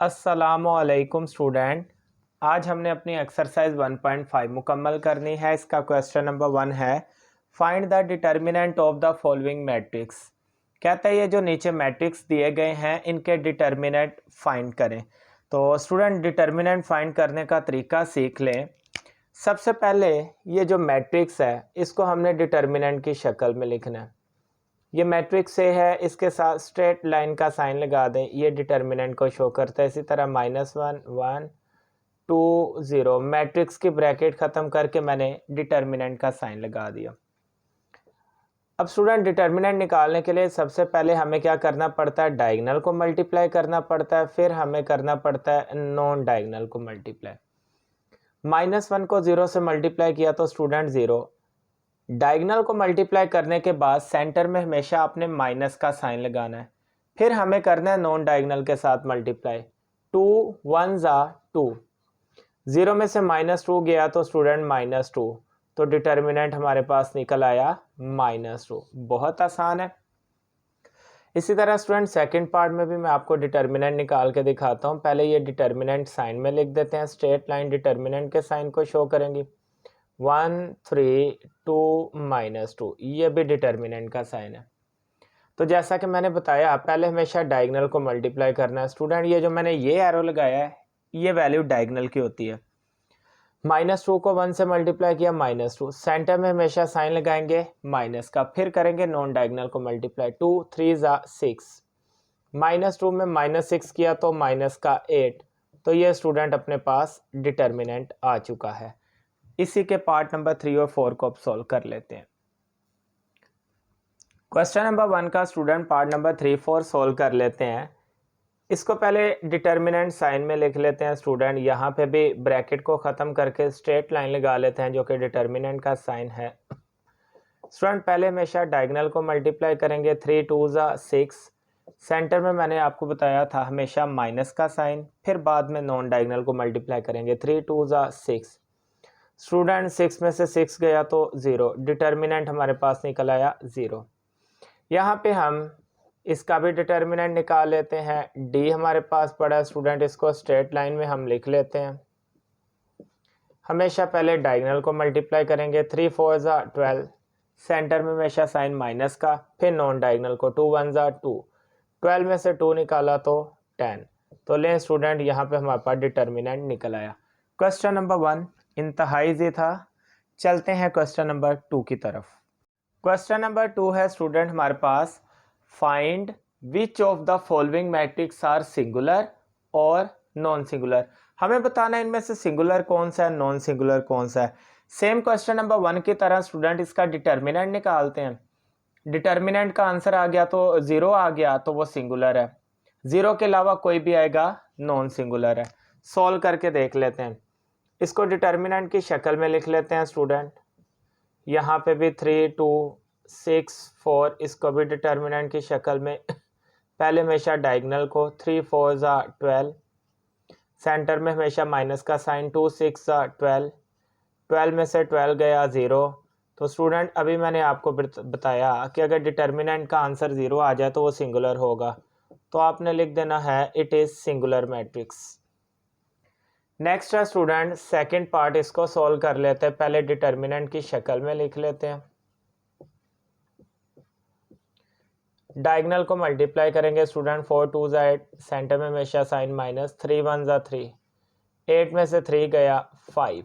अस्सलामुअलैकुम स्टूडेंट। आज हमने अपनी एक्सरसाइज 1.5 मुकम्मल करनी है। इसका क्वेश्चन नंबर 1 है, find the determinant of the following matrix. कहता है ये जो नीचे मैट्रिक्स दिए गए हैं इनके डिटर्मिनेंट फाइंड करें। तो स्टूडेंट डिटर्मिनेंट फाइंड करने का तरीका सीख लें। सबसे पहले ये जो मैट्रिक्स है इसको हमने डिटर्मिनेंट की शक्ल में लिखना है। ये मैट्रिक्स से है, इसके साथ स्ट्रेट लाइन का साइन लगा दें, ये डिटर्मिनेंट को शो करता है। इसी तरह -1 1 2 0 मैट्रिक्स की ब्रैकेट ख़त्म करके मैंने डिटर्मिनेंट का साइन लगा दिया। अब स्टूडेंट डिटर्मिनेंट निकालने के लिए सबसे पहले हमें क्या करना पड़ता है, डायगोनल को मल्टीप्लाई करना पड़ता है, फिर हमें करना पड़ता है नॉन डायगोनल को मल्टीप्लाई। -1 को 0 से मल्टीप्लाई किया तो स्टूडेंट 0। डायगोनल को मल्टीप्लाई करने के बाद सेंटर में हमेशा आपने माइनस का साइन लगाना है। फिर हमें करना है नॉन डायगोनल के साथ मल्टीप्लाई। 2 1 2, 0 में से -2 गया तो स्टूडेंट -2, तो डिटर्मिनेंट हमारे पास निकल आया -2। बहुत आसान है। इसी तरह स्टूडेंट सेकंड पार्ट में भी मैं आपको डिटर्मिनेंट निकाल के दिखाता हूँ। पहले ये डिटर्मिनेंट साइन में लिख देते हैं। स्ट्रेट लाइन डिटर्मिनेंट के साइन को शो करेंगी। 1 3 2 -2, ये भी डिटर्मिनेंट का साइन है। तो जैसा कि मैंने बताया पहले हमेशा डायगोनल को मल्टीप्लाई करना है। स्टूडेंट ये जो मैंने ये एरो लगाया है ये वैल्यू डायगोनल की होती है। -2 को 1 से मल्टीप्लाई किया -2, सेंटर में हमेशा साइन लगाएंगे माइनस का, फिर करेंगे नॉन डायगोनल को मल्टीप्लाई। 2 3 6, -2 में -6 किया तो माइनस का 8, तो ये स्टूडेंट अपने पास डिटर्मिनेंट आ चुका है। इसी के पार्ट नंबर 3 और 4 को अब सॉल्व कर लेते हैं। क्वेश्चन नंबर 1 का स्टूडेंट पार्ट नंबर 3 4 सॉल्व कर लेते हैं। इसको पहले डिटर्मिनेंट साइन में लिख लेते हैं स्टूडेंट। यहाँ पे भी ब्रैकेट को ख़त्म करके स्ट्रेट लाइन लगा लेते हैं जो कि डिटर्मिनेंट का साइन है। स्टूडेंट पहले हमेशा डायगोनल को मल्टीप्लाई करेंगे। 3 2 6, सेंटर में मैंने आपको बताया था हमेशा माइनस का साइन, फिर बाद में नॉन डायगोनल को मल्टीप्लाई करेंगे। 3 2 6, स्टूडेंट 6 में से 6 गया तो 0, डिटर्मिनेंट हमारे पास निकल आया 0। यहाँ पे हम इसका भी डिटर्मिनेंट निकाल लेते हैं। डी हमारे पास पड़ा है स्टूडेंट, इसको स्ट्रेट लाइन में हम लिख लेते हैं। हमेशा पहले डायगोनल को मल्टीप्लाई करेंगे। 3 4 12, सेंटर में हमेशा साइन माइनस का, फिर नॉन डायगोनल को। 2 1 2, 12 में से 2 निकाला तो 10, तो लें स्टूडेंट यहाँ पे हमारे पास डिटर्मिनेंट निकल आया। क्वेश्चन नंबर 1 इंतहाई ईजी था। चलते हैं क्वेश्चन नंबर 2 की तरफ। क्वेश्चन नंबर 2 है स्टूडेंट हमारे पास, find which of the following matrices are singular और नॉन सिंगुलर। हमें बताना है इनमें से सिंगुलर कौन सा है, नॉन सिंगुलर कौन सा है। सेम क्वेश्चन नंबर 1 की तरह स्टूडेंट इसका डिटर्मिनेंट निकालते हैं। डिटर्मिनेंट का आंसर आ गया तो 0 आ गया तो वो सिंगुलर है, 0 के अलावा कोई भी आएगा नॉन सिंगुलर है। सॉल्व करके देख लेते हैं। इसको डिटर्मिनेंट की शक्ल में लिख लेते हैं स्टूडेंट। यहाँ पे भी 3 2 6 4, इसको भी डिटर्मिनेंट की शक्ल में। पहले हमेशा डायगोनल को। 3 4 12, सेंटर में हमेशा माइनस का साइन। 2 6 12, 12 में से 12 गया 0, तो स्टूडेंट अभी मैंने आपको बताया कि अगर डिटर्मिनेंट का आंसर 0 आ जाए तो वो सिंगुलर होगा, तो आपने लिख देना है it is singular matrix. Next है स्टूडेंट सेकंड पार्ट, इसको सॉल्व कर लेते हैं। पहले डिटर्मिनेंट की शक्ल में लिख लेते हैं। डायगोनल को मल्टीप्लाई करेंगे स्टूडेंट। 4 2 8, सेंटर में हमेशा साइन माइनस। 3 1 3, 8 में से 3 गया 5,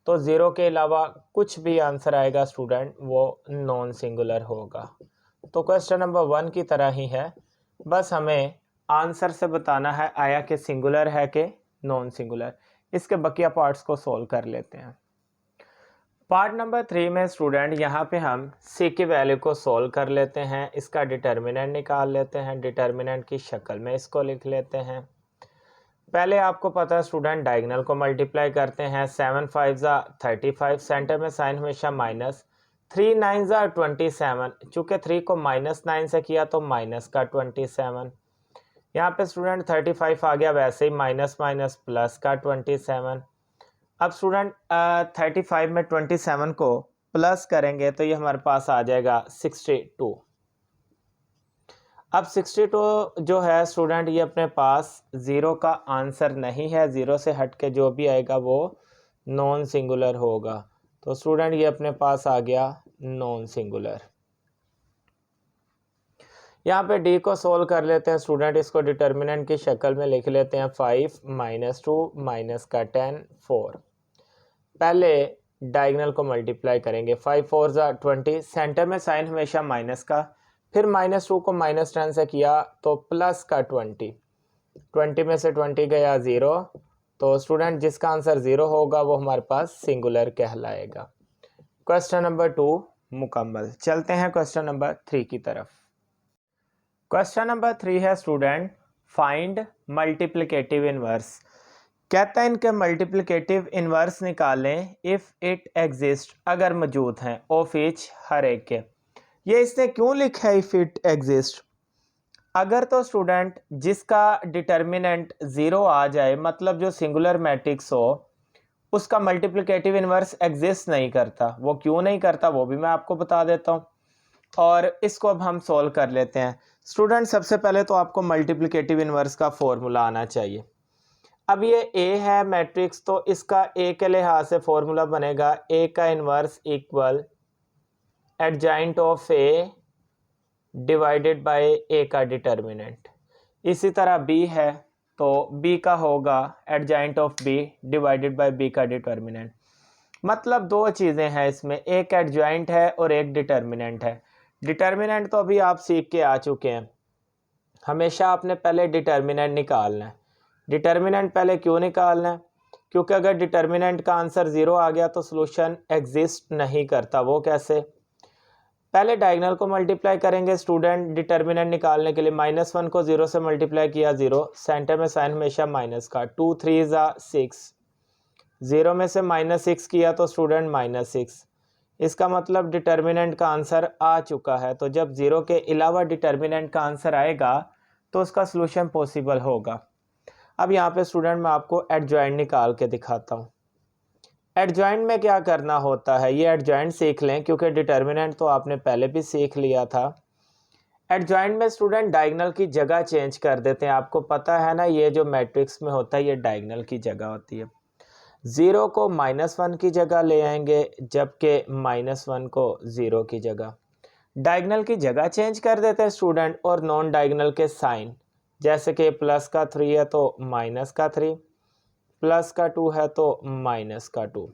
तो 0 के अलावा कुछ भी आंसर आएगा स्टूडेंट वो नॉन सिंगुलर होगा। तो क्वेश्चन नंबर 1 की तरह ही है, बस हमें आंसर से बताना है आया कि सिंगुलर है कि नॉन सिंगुलर। इसके बकिया पार्ट्स को सॉल्व कर लेते हैं। पार्ट नंबर 3 में स्टूडेंट यहाँ पे हम सी की वैल्यू को सॉल्व कर लेते हैं। इसका डिटर्मिनेंट निकाल लेते हैं। डिटर्मिनेंट की शक्ल में इसको लिख लेते हैं। पहले आपको पता है स्टूडेंट डायगोनल को मल्टीप्लाई करते हैं। 7 5 35, सेंटर में साइन हमेशा माइनस। 3 9 27, चूँकि 3 को -9 से किया तो माइनस का 27। यहाँ पे स्टूडेंट 35 आ गया, वैसे ही माइनस माइनस प्लस का 27। अब स्टूडेंट 35 में 27 को प्लस करेंगे तो ये हमारे पास आ जाएगा 62। अब 62 जो है स्टूडेंट ये अपने पास ज़ीरो का आंसर नहीं है, ज़ीरो से हट के जो भी आएगा वो नॉन सिंगुलर होगा। तो स्टूडेंट ये अपने पास आ गया नॉन सिंगुलर। यहाँ पे डी को सोल्व कर लेते हैं स्टूडेंट, इसको डिटर्मिनेंट की शक्ल में लिख लेते हैं 5 - 2 माइनस का 10 4। पहले डायगनल को मल्टीप्लाई करेंगे, 5 4 ज़ा 20, सेंटर में साइन हमेशा माइनस का, फिर -2 को -10 से किया तो प्लस का 20, 20 में से 20 गया 0, तो स्टूडेंट जिसका आंसर 0 होगा वो हमारे पास सिंगुलर कहलाएगा। क्वेश्चन नंबर 2 मुकम्मल। चलते हैं क्वेश्चन नंबर 3 की तरफ। क्वेश्चन नंबर 3 है स्टूडेंट फाइंड मल्टीप्लिकेटिव इनवर्स। कहता है इनके मल्टीप्लिकेटिव इनवर्स निकालें इफ़ इट एग्जिस्ट, अगर मौजूद हैं, ऑफ ईच हर एक के। ये इसने क्यों लिखा है इफ़ इट एग्जिस्ट? अगर तो स्टूडेंट जिसका डिटर्मिनेंट 0 आ जाए, मतलब जो सिंगुलर मैट्रिक्स हो उसका मल्टीप्लिकेटिव इनवर्स एग्जिस्ट नहीं करता। वो क्यों नहीं करता वो भी मैं आपको बता देता हूँ, और इसको अब हम सॉल्व कर लेते हैं। स्टूडेंट सबसे पहले तो आपको मल्टीप्लिकेटिव इनवर्स का फॉर्मूला आना चाहिए। अब ये ए है मैट्रिक्स, तो इसका ए के लिहाज से फॉर्मूला बनेगा ए का inverse equal adjoint of A divided by A का डिटर्मिनेंट। इसी तरह बी है तो बी का होगा adjoint of B divided by B का डिटर्मिनेंट। मतलब दो चीज़ें हैं इसमें, एक एडजॉइंट है और एक डिटर्मिनेंट है। डिटर्मिनेंट तो अभी आप सीख के आ चुके हैं, हमेशा आपने पहले डिटर्मिनेंट निकालना है। डिटर्मिनेंट पहले क्यों निकालना है? क्योंकि अगर डिटर्मिनेंट का आंसर 0 आ गया तो सॉल्यूशन एग्जिस्ट नहीं करता। वो कैसे? पहले डायगोनल को मल्टीप्लाई करेंगे स्टूडेंट डिटर्मिनेंट निकालने के लिए। -1 को 0 से मल्टीप्लाई किया 0, सेंटर में साइन हमेशा माइनस का, 2 3 ज़ा 6, 0 में से -6 किया तो स्टूडेंट -6। इसका मतलब डिटर्मिनेंट का आंसर आ चुका है। तो जब 0 के अलावा डिटर्मिनेंट का आंसर आएगा तो उसका सॉल्यूशन पॉसिबल होगा। अब यहाँ पे स्टूडेंट मैं आपको एडजॉइंट निकाल के दिखाता हूँ। एडजॉइंट में क्या करना होता है, ये एडजॉइंट सीख लें क्योंकि डिटर्मिनेंट तो आपने पहले भी सीख लिया था। एडजॉइंट में स्टूडेंट डायगोनल की जगह चेंज कर देते हैं। आपको पता है ना, ये जो मैट्रिक्स में होता है ये डायगोनल की जगह होती है। 0 को -1 की जगह ले आएंगे, जबकि -1 को 0 की जगह। डायगोनल की जगह चेंज कर देते हैं स्टूडेंट, और नॉन डायगोनल के साइन, जैसे कि प्लस का 3 है तो माइनस का 3, प्लस का 2 है तो माइनस का 2।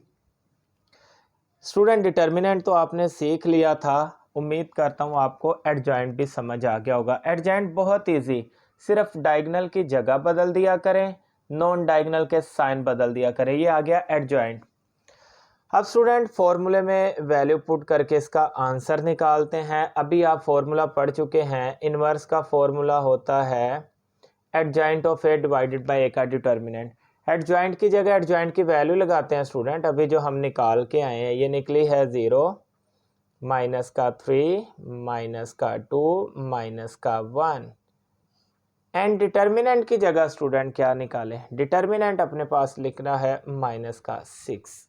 स्टूडेंट डिटर्मिनेंट तो आपने सीख लिया था, उम्मीद करता हूँ आपको एडजॉइंट भी समझ आ गया होगा। एडजॉइंट बहुत इजी, सिर्फ डायगोनल की जगह बदल दिया करें, नॉन डायगोनल के साइन बदल दिया करें, ये आ गया एडजॉइंट। अब स्टूडेंट फॉर्मूले में वैल्यू पुट करके इसका आंसर निकालते हैं। अभी आप फॉर्मूला पढ़ चुके हैं, इनवर्स का फॉर्मूला होता है adjoint of A divided by A का डिटर्मिनेंट। एडजॉइंट की जगह एडजॉइंट की वैल्यू लगाते हैं स्टूडेंट। अभी जो हम निकाल के आए हैं ये निकली है 0, माइनस का 3, माइनस का 2, माइनस का 1। एंड डिटर्मिनेंट की जगह स्टूडेंट क्या निकालें? डिटर्मिनेंट अपने पास लिखना है माइनस का 6।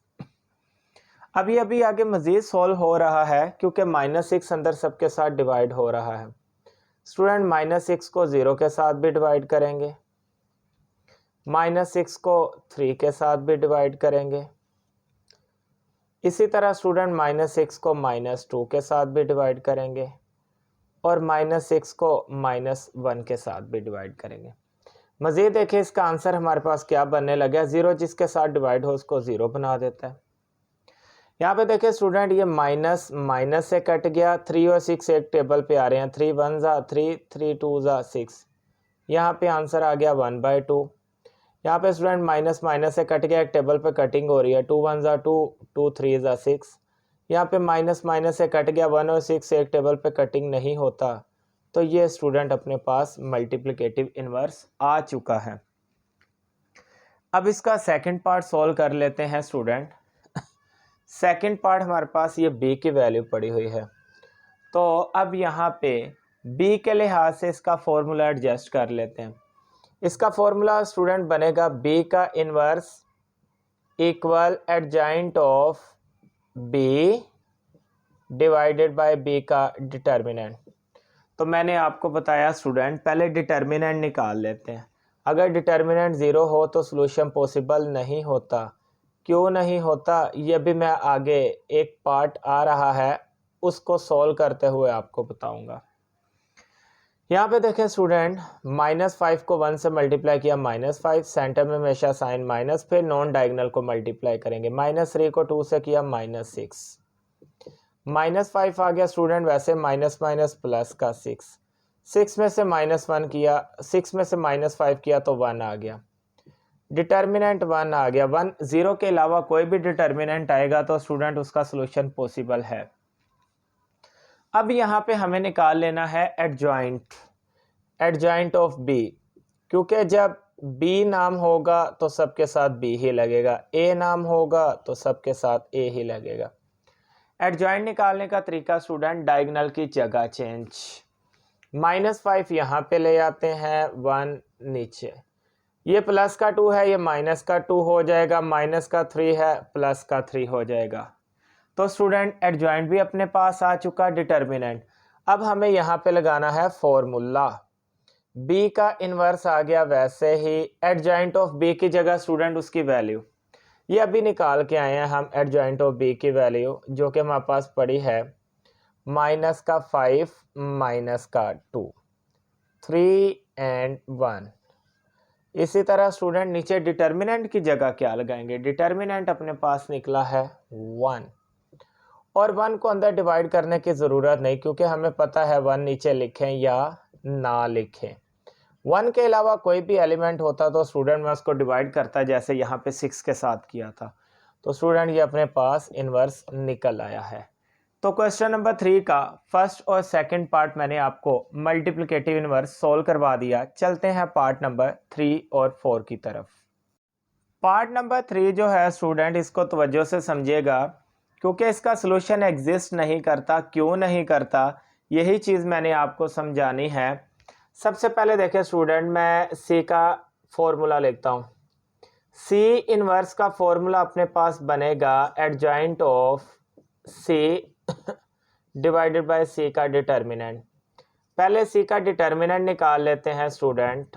अभी अभी आगे मज़ीद सॉल्व हो रहा है क्योंकि -6 अंदर सबके साथ डिवाइड हो रहा है। स्टूडेंट -6 को 0 के साथ भी डिवाइड करेंगे, -6 को 3 के साथ भी डिवाइड करेंगे। इसी तरह स्टूडेंट -6 को -2 के साथ भी डिवाइड करेंगे, और -6 को -1 के साथ भी डिवाइड करेंगे। मज़ीद देखिए इसका आंसर हमारे पास क्या बनने लगा। 0 जिसके साथ डिवाइड हो उसको 0 बना देता है। यहाँ पे देखिए स्टूडेंट ये माइनस माइनस से कट गया, 3 और 6 एक टेबल पे आ रहे हैं, 3 1 ज़ा 3, 3 2 ज़ा 6। यहाँ पे आंसर आ गया 1/2। यहाँ पे स्टूडेंट माइनस माइनस से कट गया, एक टेबल पे कटिंग हो रही है, 2 1 ज़ा 2, 2 3 ज़ा 6। यहाँ पे माइनस माइनस से कट गया, 1 और 6 एक टेबल पे कटिंग नहीं होता। तो ये स्टूडेंट अपने पास मल्टीप्लिकेटिव इनवर्स आ चुका है। अब इसका सेकंड पार्ट सॉल्व कर लेते हैं स्टूडेंट। सेकंड पार्ट हमारे पास ये b की वैल्यू पड़ी हुई है, तो अब यहाँ पे b के लिहाज से इसका फॉर्मूला एडजस्ट कर लेते हैं। इसका फॉर्मूला स्टूडेंट बनेगा b का inverse equal adjoint of b divided by b का डिटर्मिनेंट। तो मैंने आपको बताया स्टूडेंट पहले डिटर्मिनेंट निकाल लेते हैं। अगर डिटर्मिनेंट 0 हो तो सॉल्यूशन पॉसिबल नहीं होता। क्यों नहीं होता ये भी मैं आगे एक पार्ट आ रहा है उसको सॉल्व करते हुए आपको बताऊंगा। यहाँ पे देखें स्टूडेंट, -5 को 1 से मल्टीप्लाई किया -5, सेंटर में हमेशा साइन माइनस, फिर नॉन डायगोनल को मल्टीप्लाई करेंगे। -3 को 2 से किया -6, -5 आ गया स्टूडेंट, वैसे माइनस माइनस प्लस का 6 में से -1 किया, 6 में से -5 किया तो 1 आ गया। डिटर्मिनेंट 1 आ गया। 1 0 के अलावा कोई भी डिटर्मिनेंट आएगा तो स्टूडेंट उसका सॉल्यूशन पॉसिबल है। अब यहाँ पे हमें निकाल लेना है एडजॉइंट ऑफ बी, क्योंकि जब बी नाम होगा तो सबके साथ बी ही लगेगा, ए नाम होगा तो सबके साथ ए ही लगेगा। एडजॉइंट निकालने का तरीका स्टूडेंट, डायगोनल की जगह चेंज, -5 यहाँ पे ले आते हैं, 1 नीचे, ये प्लस का 2 है, ये माइनस का 2 हो जाएगा, माइनस का 3 है, प्लस का 3 हो जाएगा। तो स्टूडेंट एडजॉइंट भी अपने पास आ चुका, डिटर्मिनेंट। अब हमें यहाँ पे लगाना है फॉर्मूला, बी का इन्वर्स आ गया, वैसे ही एडजॉइंट ऑफ बी की जगह स्टूडेंट उसकी वैल्यू, ये अभी निकाल के आए हैं हम एडजॉइंट ऑफ बी की वैल्यू, जो कि हमारे पास पड़ी है -5 -2, 3 और 1। इसी तरह स्टूडेंट नीचे डिटर्मिनेंट की जगह क्या लगाएंगे, डिटर्मिनेंट अपने पास निकला है 1, और 1 को अंदर डिवाइड करने की ज़रूरत नहीं, क्योंकि हमें पता है 1 नीचे लिखें या ना लिखें। 1 के अलावा कोई भी एलिमेंट होता तो स्टूडेंट मैं उसको डिवाइड करता, जैसे यहाँ पे 6 के साथ किया था। तो स्टूडेंट ये अपने पास इन्वर्स निकल आया है। तो क्वेश्चन नंबर 3 का फर्स्ट और सेकंड पार्ट मैंने आपको मल्टीप्लिकेटिव इन्वर्स सॉल्व करवा दिया। चलते हैं पार्ट नंबर 3 और 4 की तरफ। पार्ट नंबर 3 जो है स्टूडेंट, इसको तवज्जो से समझिएगा, क्योंकि इसका सलूशन एग्जिस्ट नहीं करता। क्यों नहीं करता, यही चीज़ मैंने आपको समझानी है। सबसे पहले देखें स्टूडेंट, मैं सी का फॉर्मूला लिखता हूँ। सी इन्वर्स का फॉर्मूला अपने पास बनेगा adjoint of C divided by C का डिटर्मिनेंट। पहले सी का डिटर्मिनेंट निकाल लेते हैं स्टूडेंट।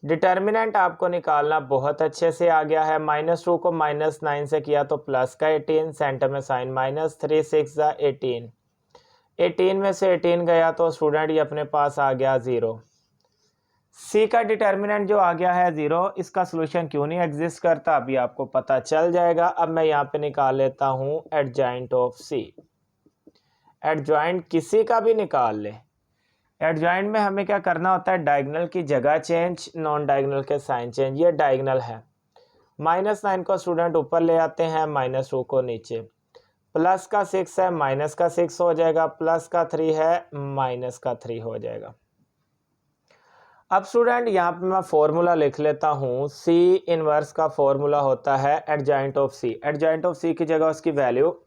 डिटर्मिनेंट आपको निकालना बहुत अच्छे से आ गया है। -2 को -9 से किया तो प्लस का 18, सेंटर में साइन -3, 6 18, 18 में से 18 गया तो स्टूडेंट ये अपने पास आ गया 0। सी का डिटर्मिनेंट जो आ गया है 0, इसका सॉल्यूशन क्यों नहीं एग्जिस्ट करता अभी आपको पता चल जाएगा। अब मैं यहाँ पे निकाल लेता हूँ एडजॉइंट ऑफ सी। एडजॉइंट किसी का भी निकाल ले, एडजॉइंट में हमें क्या करना होता है, डायगोनल की जगह चेंज, नॉन डायगोनल के साइन चेंज। ये डायगोनल है, -9 को स्टूडेंट ऊपर ले आते हैं, -2 को नीचे, प्लस का 6 है, माइनस का 6 हो जाएगा, प्लस का 3 है, माइनस का 3 हो जाएगा। अब स्टूडेंट यहाँ पे मैं फॉर्मूला लिख लेता हूँ। सी इनवर्स का फॉर्मूला होता है adjoint of C. Adjoint of C की जगह उसकी वैल्यू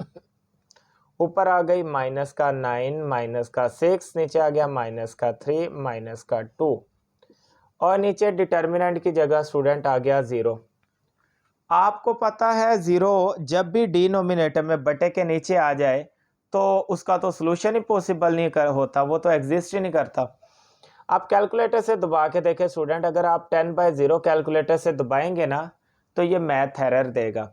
ऊपर आ गई -9, -6, नीचे आ गया -3, -2, और नीचे डिटर्मिनेंट की जगह स्टूडेंट आ गया 0। आपको पता है 0 जब भी डिनोमिनेटर में बटे के नीचे आ जाए तो उसका तो सॉल्यूशन ही पॉसिबल नहीं होता, वो तो एग्जिस्ट ही नहीं करता। आप कैलकुलेटर से दबा के देखें स्टूडेंट, अगर आप 10/0 कैलकुलेटर से दबाएंगे ना तो ये मैथ एरर देगा।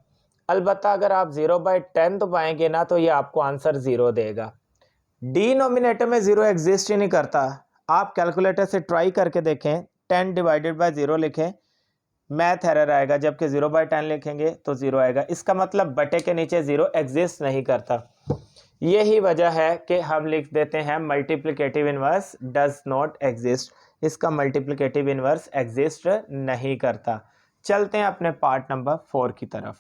अलबत्ता अगर आप 0/10 दबाएंगे ना तो ये आपको आंसर 0 देगा। डिनोमिनेटर में 0 एग्जिस्ट ही नहीं करता। आप कैलकुलेटर से ट्राई करके देखें, 10/0 लिखें, मैथ एरर आएगा, जबकि 0/10 लिखेंगे तो 0 आएगा। इसका मतलब बटे के नीचे 0 एग्जिस्ट नहीं करता। यही वजह है कि हम लिख देते हैं multiplicative inverse does not exist. इसका मल्टीप्लिकेटिव इनवर्स एग्जिस्ट नहीं करता। चलते हैं अपने पार्ट नंबर 4 की तरफ।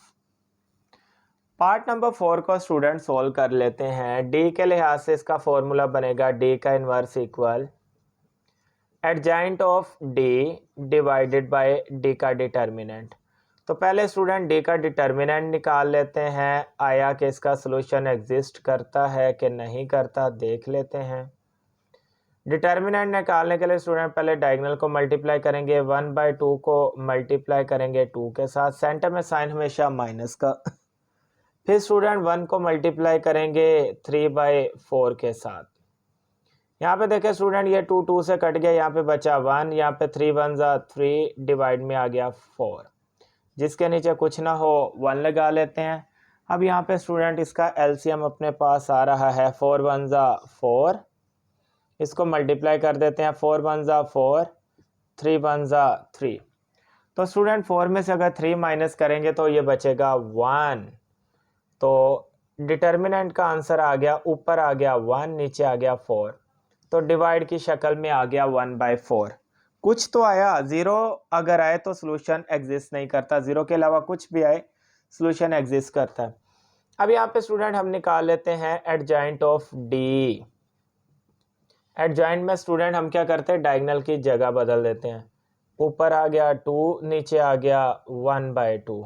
पार्ट नंबर 4 को स्टूडेंट सोल्व कर लेते हैं। डी के लिहाज से इसका फॉर्मूला बनेगा डी का inverse equal adjoint of D divided by D का डिटर्मिनेंट। तो पहले स्टूडेंट डी का डिटर्मिनेंट निकाल लेते हैं। आया कि इसका सॉल्यूशन एग्जिस्ट करता है कि नहीं करता देख लेते हैं। डिटर्मिनेंट निकालने के लिए स्टूडेंट पहले डायगोनल को मल्टीप्लाई करेंगे, 1/2 को मल्टीप्लाई करेंगे 2 के साथ, सेंटर में साइन हमेशा माइनस का। फिर स्टूडेंट 1 को मल्टीप्लाई करेंगे 3/4 के साथ, यहाँ पे देखें स्टूडेंट, ये 2 2 से कट गया, यहाँ पे बचा 1, यहाँ पे 3 1 ज़ा 3, डिवाइड में आ गया 4, जिसके नीचे कुछ ना हो 1 लगा लेते हैं। अब यहाँ पे स्टूडेंट इसका एलसीएम अपने पास आ रहा है 4 1 ज़ा 4, इसको मल्टीप्लाई कर देते हैं, 4 1 ज़ा 4, 3 1 ज़ा 3। तो स्टूडेंट 4 में से अगर 3 माइनस करेंगे तो ये बचेगा 1। तो डिटर्मिनेंट का आंसर आ गया, ऊपर आ गया 1, नीचे आ गया 4। तो डिवाइड की शक्ल में आ गया 1/4। कुछ तो आया, ज़ीरो अगर आए तो सॉल्यूशन एग्जिस्ट नहीं करता, ज़ीरो के अलावा कुछ भी आए सॉल्यूशन एग्जिस्ट करता है। अब यहाँ पे स्टूडेंट हम निकाल लेते हैं एडजॉइंट ऑफ डी। एडजॉइंट में स्टूडेंट हम क्या करते हैं, डायगोनल की जगह बदल देते हैं। ऊपर आ गया 2, नीचे आ गया 1/2।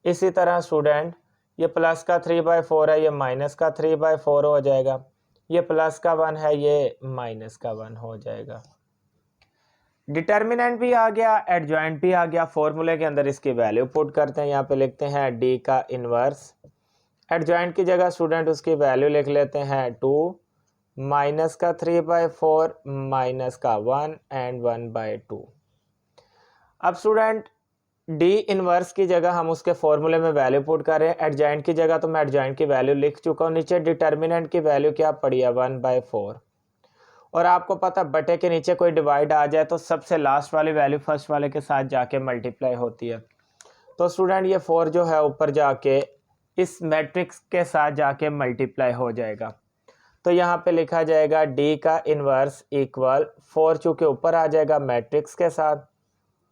इसी तरह स्टूडेंट ये प्लस का 3/4 है, ये माइनस का 3/4 हो जाएगा। ये प्लस का 1 है, ये माइनस का 1 हो जाएगा। डिटर्मिनेंट भी आ गया, एडजॉइंट भी आ गया। फॉर्मूले के अंदर इसकी वैल्यू पुट करते हैं। यहाँ पे लिखते हैं डी का इन्वर्स। एडजॉइंट की जगह स्टूडेंट उसकी वैल्यू लिख लेते हैं 2, माइनस का 3/4, माइनस का 1 एंड 1/2। अब स्टूडेंट डी इनवर्स की जगह हम उसके फॉर्मूले में वैल्यू पुट कर रहे हैं। एडजॉइंट की जगह तो मैं एडजॉइंट की वैल्यू लिख चुका हूँ। नीचे डिटर्मिनेंट की वैल्यू क्या पड़ी है, 1/4। और आपको पता बटे के नीचे कोई डिवाइड आ जाए तो सबसे लास्ट वाली वैल्यू फर्स्ट वाले के साथ जाके मल्टीप्लाई होती है। तो स्टूडेंट ये 4 जो है ऊपर जाके इस मैट्रिक्स के साथ जाके मल्टीप्लाई हो जाएगा। तो यहाँ पे लिखा जाएगा डी का इन्वर्स इक्वल 4, चूँकि ऊपर आ जाएगा मैट्रिक्स के साथ,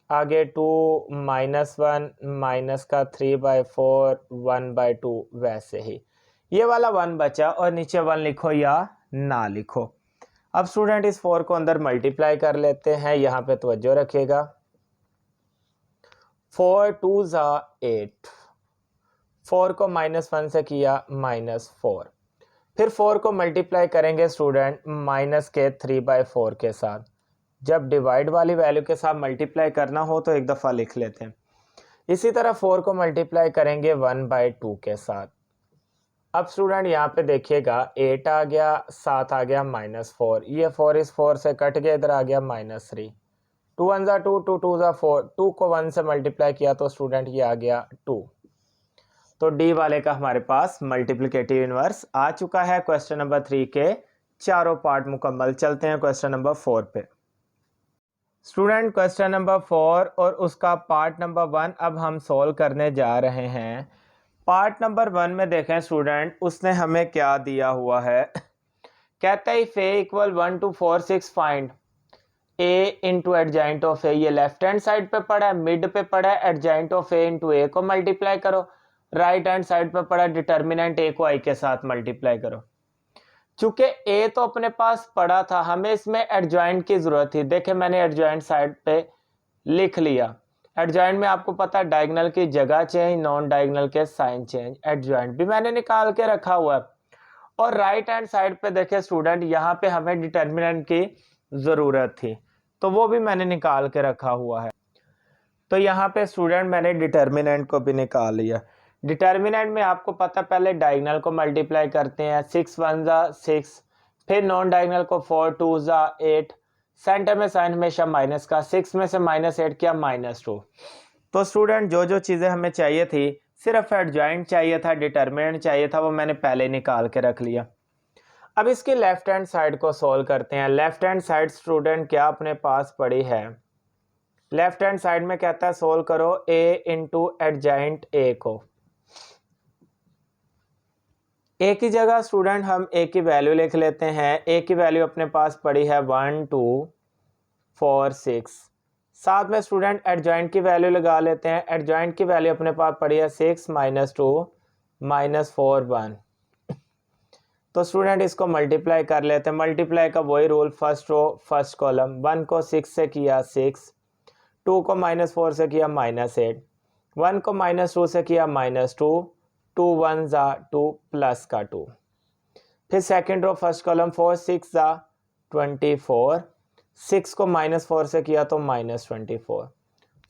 आगे 2 -1 माइनस का 3/4 1/2, वैसे ही ये वाला 1 बचा और नीचे 1 लिखो या ना लिखो। अब स्टूडेंट इस 4 को अंदर मल्टीप्लाई कर लेते हैं। यहाँ पे तवज्जो रखिएगा, 4 2 ज़ा 8, 4 को -1 से किया -4, फिर 4 को मल्टीप्लाई करेंगे स्टूडेंट माइनस के 3/4 के साथ। जब डिवाइड वाली वैल्यू के साथ मल्टीप्लाई करना हो तो एक दफ़ा लिख लेते हैं। इसी तरह 4 को मल्टीप्लाई करेंगे 1/2 के साथ। अब स्टूडेंट यहाँ पे देखिएगा 8 आ गया, 7 आ गया -4, ये 4 इस 4 से कट गया, इधर आ गया -3, 2 1 ज़ा 2, 2 2 ज़ा 4, 2 को 1 से मल्टीप्लाई किया तो स्टूडेंट ये आ गया 2। तो डी वाले का हमारे पास मल्टीप्लिकेटिव इनवर्स आ चुका है। क्वेश्चन नंबर 3 के चारों पार्ट मुकम्मल। चलते हैं क्वेश्चन नंबर 4 पे। स्टूडेंट क्वेश्चन नंबर 4 और उसका पार्ट नंबर 1 अब हम सॉल्व करने जा रहे हैं। पार्ट नंबर 1 में देखें स्टूडेंट, उसने हमें क्या दिया हुआ है। कहता है if A equal 1 to 4 6 find A into adjoint of A. ये लेफ्ट हैंड साइड पे पड़ा है, मिड पे पड़ा है, एडजॉइंट ऑफ ए इंटू ए को मल्टीप्लाई करो। राइट हैंड साइड पे पड़ा डिटर्मिनेंट ए को आई के साथ मल्टीप्लाई करो। चूंकि ए तो अपने पास पड़ा था, हमें इसमें एडजॉइंट की जरूरत थी। देखे मैंने एडजॉइंट साइड पे लिख लिया। एडजॉइंट में आपको पता है डायगोनल की जगह चेंज, नॉन डायगोनल के साइन चेंज। एडजॉइंट भी मैंने निकाल के रखा हुआ है। और राइट हैंड साइड पे देखे स्टूडेंट, यहाँ पे हमें डिटर्मिनेंट की जरूरत थी तो वो भी मैंने निकाल के रखा हुआ है। तो यहाँ पे स्टूडेंट मैंने डिटर्मिनेंट को भी निकाल लिया। डिटर्मिनेंट में आपको पता पहले डायगोनल को मल्टीप्लाई करते हैं, 6 1 ज़ा 6, फिर नॉन डायगोनल को 4 2 ज़ा 8, सेंटर में साइन हमेशा माइनस का, 6 में से -8 किया -2। तो स्टूडेंट जो जो चीज़ें हमें चाहिए थी, सिर्फ एडजॉइंट चाहिए था, डिटर्मिनेंट चाहिए था, वो मैंने पहले निकाल के रख लिया। अब इसकी लेफ्ट हैंड साइड को सॉल्व करते हैं। लेफ्ट हैंड साइड स्टूडेंट क्या अपने पास पड़ी है, लेफ्ट हैंड साइड में कहता है सोल्व करो ए इंटू एडजॉइंट ए को। ए की जगह स्टूडेंट हम ए की वैल्यू लिख लेते हैं। ए की वैल्यू अपने पास पड़ी है 1 2 4 6। साथ में स्टूडेंट एडजॉइंट की वैल्यू लगा लेते हैं। एडजॉइंट की वैल्यू अपने पास पड़ी है 6 -2 -4 1। तो स्टूडेंट इसको मल्टीप्लाई कर लेते हैं। मल्टीप्लाई का वही rule, first row first column. 1 को 6 से किया 6, 2 को -4 से किया -8, 1 को -2 से किया -2, 2 1 ज़ा 2 प्लस का 2। फिर सेकंड रो फर्स्ट कॉलम, 4 6 ज़ा 24, 6 को -4 से किया तो -24,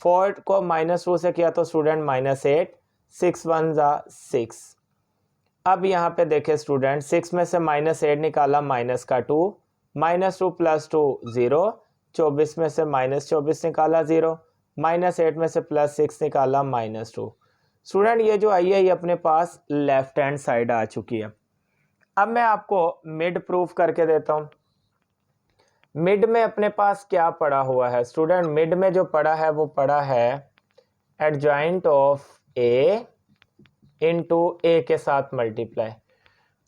4 को -2 से किया तो स्टूडेंट -8, 6 1 ज़ा 6, अब यहाँ पे देखें स्टूडेंट, 6 में से -8 निकाला, माइनस का 2, -2 + 2 0, 24 में से -24 निकाला 0, -8 में से +6 निकाला -2। स्टूडेंट ये जो आई है ये अपने पास लेफ्ट हैंड साइड आ चुकी है। अब मैं आपको मिड प्रूफ करके देता हूँ। मिड में अपने पास क्या पड़ा हुआ है स्टूडेंट, मिड में जो पड़ा है वो पड़ा है एडजॉइंट ऑफ ए इंटू ए के साथ मल्टीप्लाई।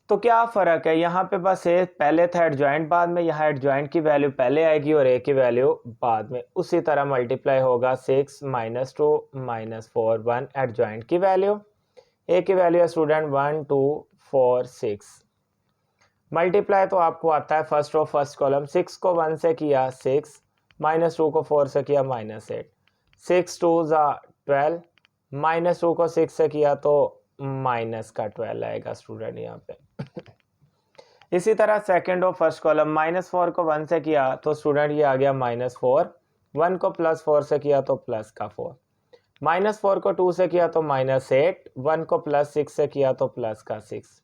तो क्या फ़र्क है यहाँ पे, बस ए पहले था एडजॉइंट, बाद में यहाँ एडजॉइंट की वैल्यू पहले आएगी और ए की वैल्यू बाद में। उसी तरह मल्टीप्लाई होगा 6 -2 -4 1 एडजॉइंट की वैल्यू, ए की वैल्यू है स्टूडेंट 1 2 4 6। मल्टीप्लाई तो आपको आता है फर्स्ट रो फर्स्ट कॉलम, 6 को 1 से किया 6, -2 को 4 से किया -8, 6 2 12, -2 को 6 से किया तो माइनस का 12 आएगा स्टूडेंट यहाँ पे। इसी तरह सेकेंड रो फर्स्ट कॉलम, -4 को 1 से किया तो स्टूडेंट ये आ गया -4, 1 को +4 से किया तो प्लस का 4, -4 को 2 से किया तो -8, 1 को +6 से किया तो प्लस का 6।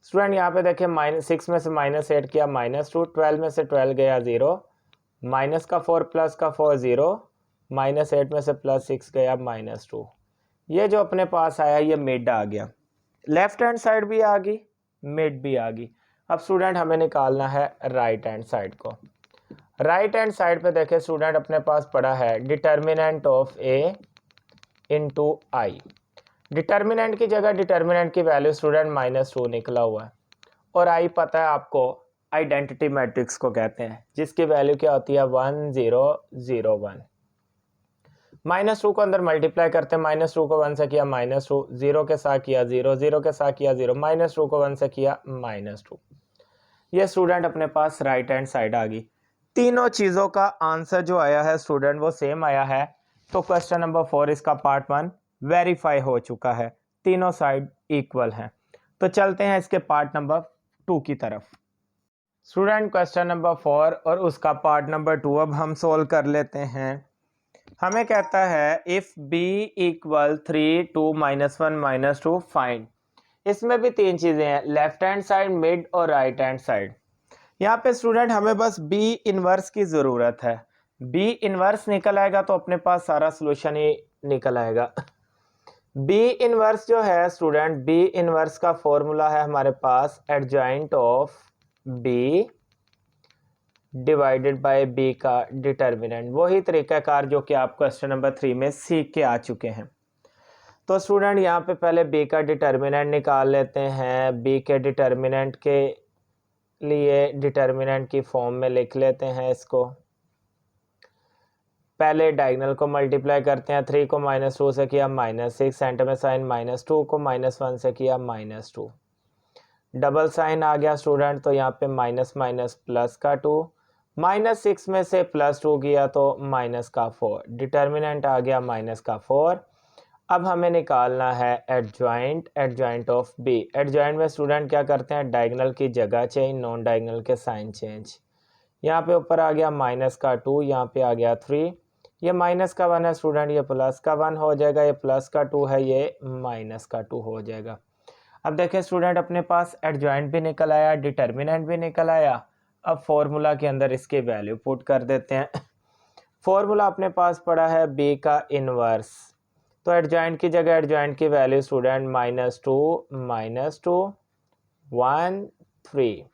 स्टूडेंट यहाँ पे देखें, -6 में से -8 किया -2, 12 में से 12 गया 0, माइनस का 4 प्लस का 4 0, -8 में से +6 गया -2। ये जो अपने पास आया ये मिड आ गया, लेफ्ट हैंड साइड भी आ गई, मिड भी आ गई। अब स्टूडेंट हमें निकालना है राइट हैंड साइड को। राइट हैंड साइड पे देखें स्टूडेंट, अपने पास पड़ा है determinant of A into I. Determinant की जगह डिटर्मिनेंट की वैल्यू स्टूडेंट -2 निकला हुआ है, और आई पता है आपको आइडेंटिटी मैट्रिक्स को कहते हैं, जिसकी वैल्यू क्या होती है 1 0 0 1। -2 को अंदर मल्टीप्लाई करते हैं, -2 को 1 से किया -2, 0 के साथ किया 0, 0 के साथ किया 0, -2 को 1 से किया -2। ये स्टूडेंट अपने पास राइट हैंड साइड आ गई। तीनों चीज़ों का आंसर जो आया है स्टूडेंट वो सेम आया है। तो क्वेश्चन नंबर 4 इसका पार्ट 1 वेरीफाई हो चुका है, तीनों साइड इक्वल हैं। तो चलते हैं इसके पार्ट नंबर 2 की तरफ। स्टूडेंट क्वेश्चन नंबर 4 और उसका पार्ट नंबर 2 अब हम सोल्व कर लेते हैं। हमें कहता है इफ b = 3 2 -1 -2 फाइंड। इसमें भी तीन चीज़ें हैं, लेफ्ट हैंड साइड, मिड और राइट हैंड साइड। यहाँ पे स्टूडेंट हमें बस b इनवर्स की ज़रूरत है। b इनवर्स निकल आएगा तो अपने पास सारा सोल्यूशन ही निकल आएगा। b इनवर्स जो है स्टूडेंट, b इनवर्स का फॉर्मूला है हमारे पास adjoint of b divided by b का डिटर्मिनेंट। वही तरीकाकार जो कि आप क्वेश्चन नंबर 3 में सीख के आ चुके हैं। तो स्टूडेंट यहाँ पे पहले b का डिटर्मिनेंट निकाल लेते हैं। b के डिटर्मिनेंट के लिए डिटर्मिनेंट की फॉर्म में लिख लेते हैं इसको। पहले डायगोनल को मल्टीप्लाई करते हैं, 3 को -2 से किया -6, सेंटर में साइन -2 को -1 से किया -2, डबल साइन आ गया स्टूडेंट, तो यहाँ पे माइनस माइनस प्लस का 2, -6 में से +2 किया तो माइनस का 4, डिटर्मिनेंट आ गया माइनस का 4। अब हमें निकालना है एडजॉइंट ऑफ b। एडजॉइंट में स्टूडेंट क्या करते हैं, डायगोनल की जगह चेंज, नॉन डायगोनल के साइन चेंज। यहाँ पे ऊपर आ गया माइनस का 2, यहाँ पे आ गया 3, ये माइनस का 1 है स्टूडेंट, ये प्लस का 1 हो जाएगा, ये प्लस का 2 है, ये माइनस का 2 हो जाएगा। अब देखें स्टूडेंट, अपने पास एडजॉइंट भी निकल आया, डिटर्मिनेंट भी निकल आया। अब फॉर्मूला के अंदर इसकी वैल्यू पुट कर देते हैं। फॉर्मूला अपने पास पड़ा है b का इनवर्स, तो एडजॉइंट की जगह एडजॉइंट की वैल्यू स्टूडेंट -2 1 3,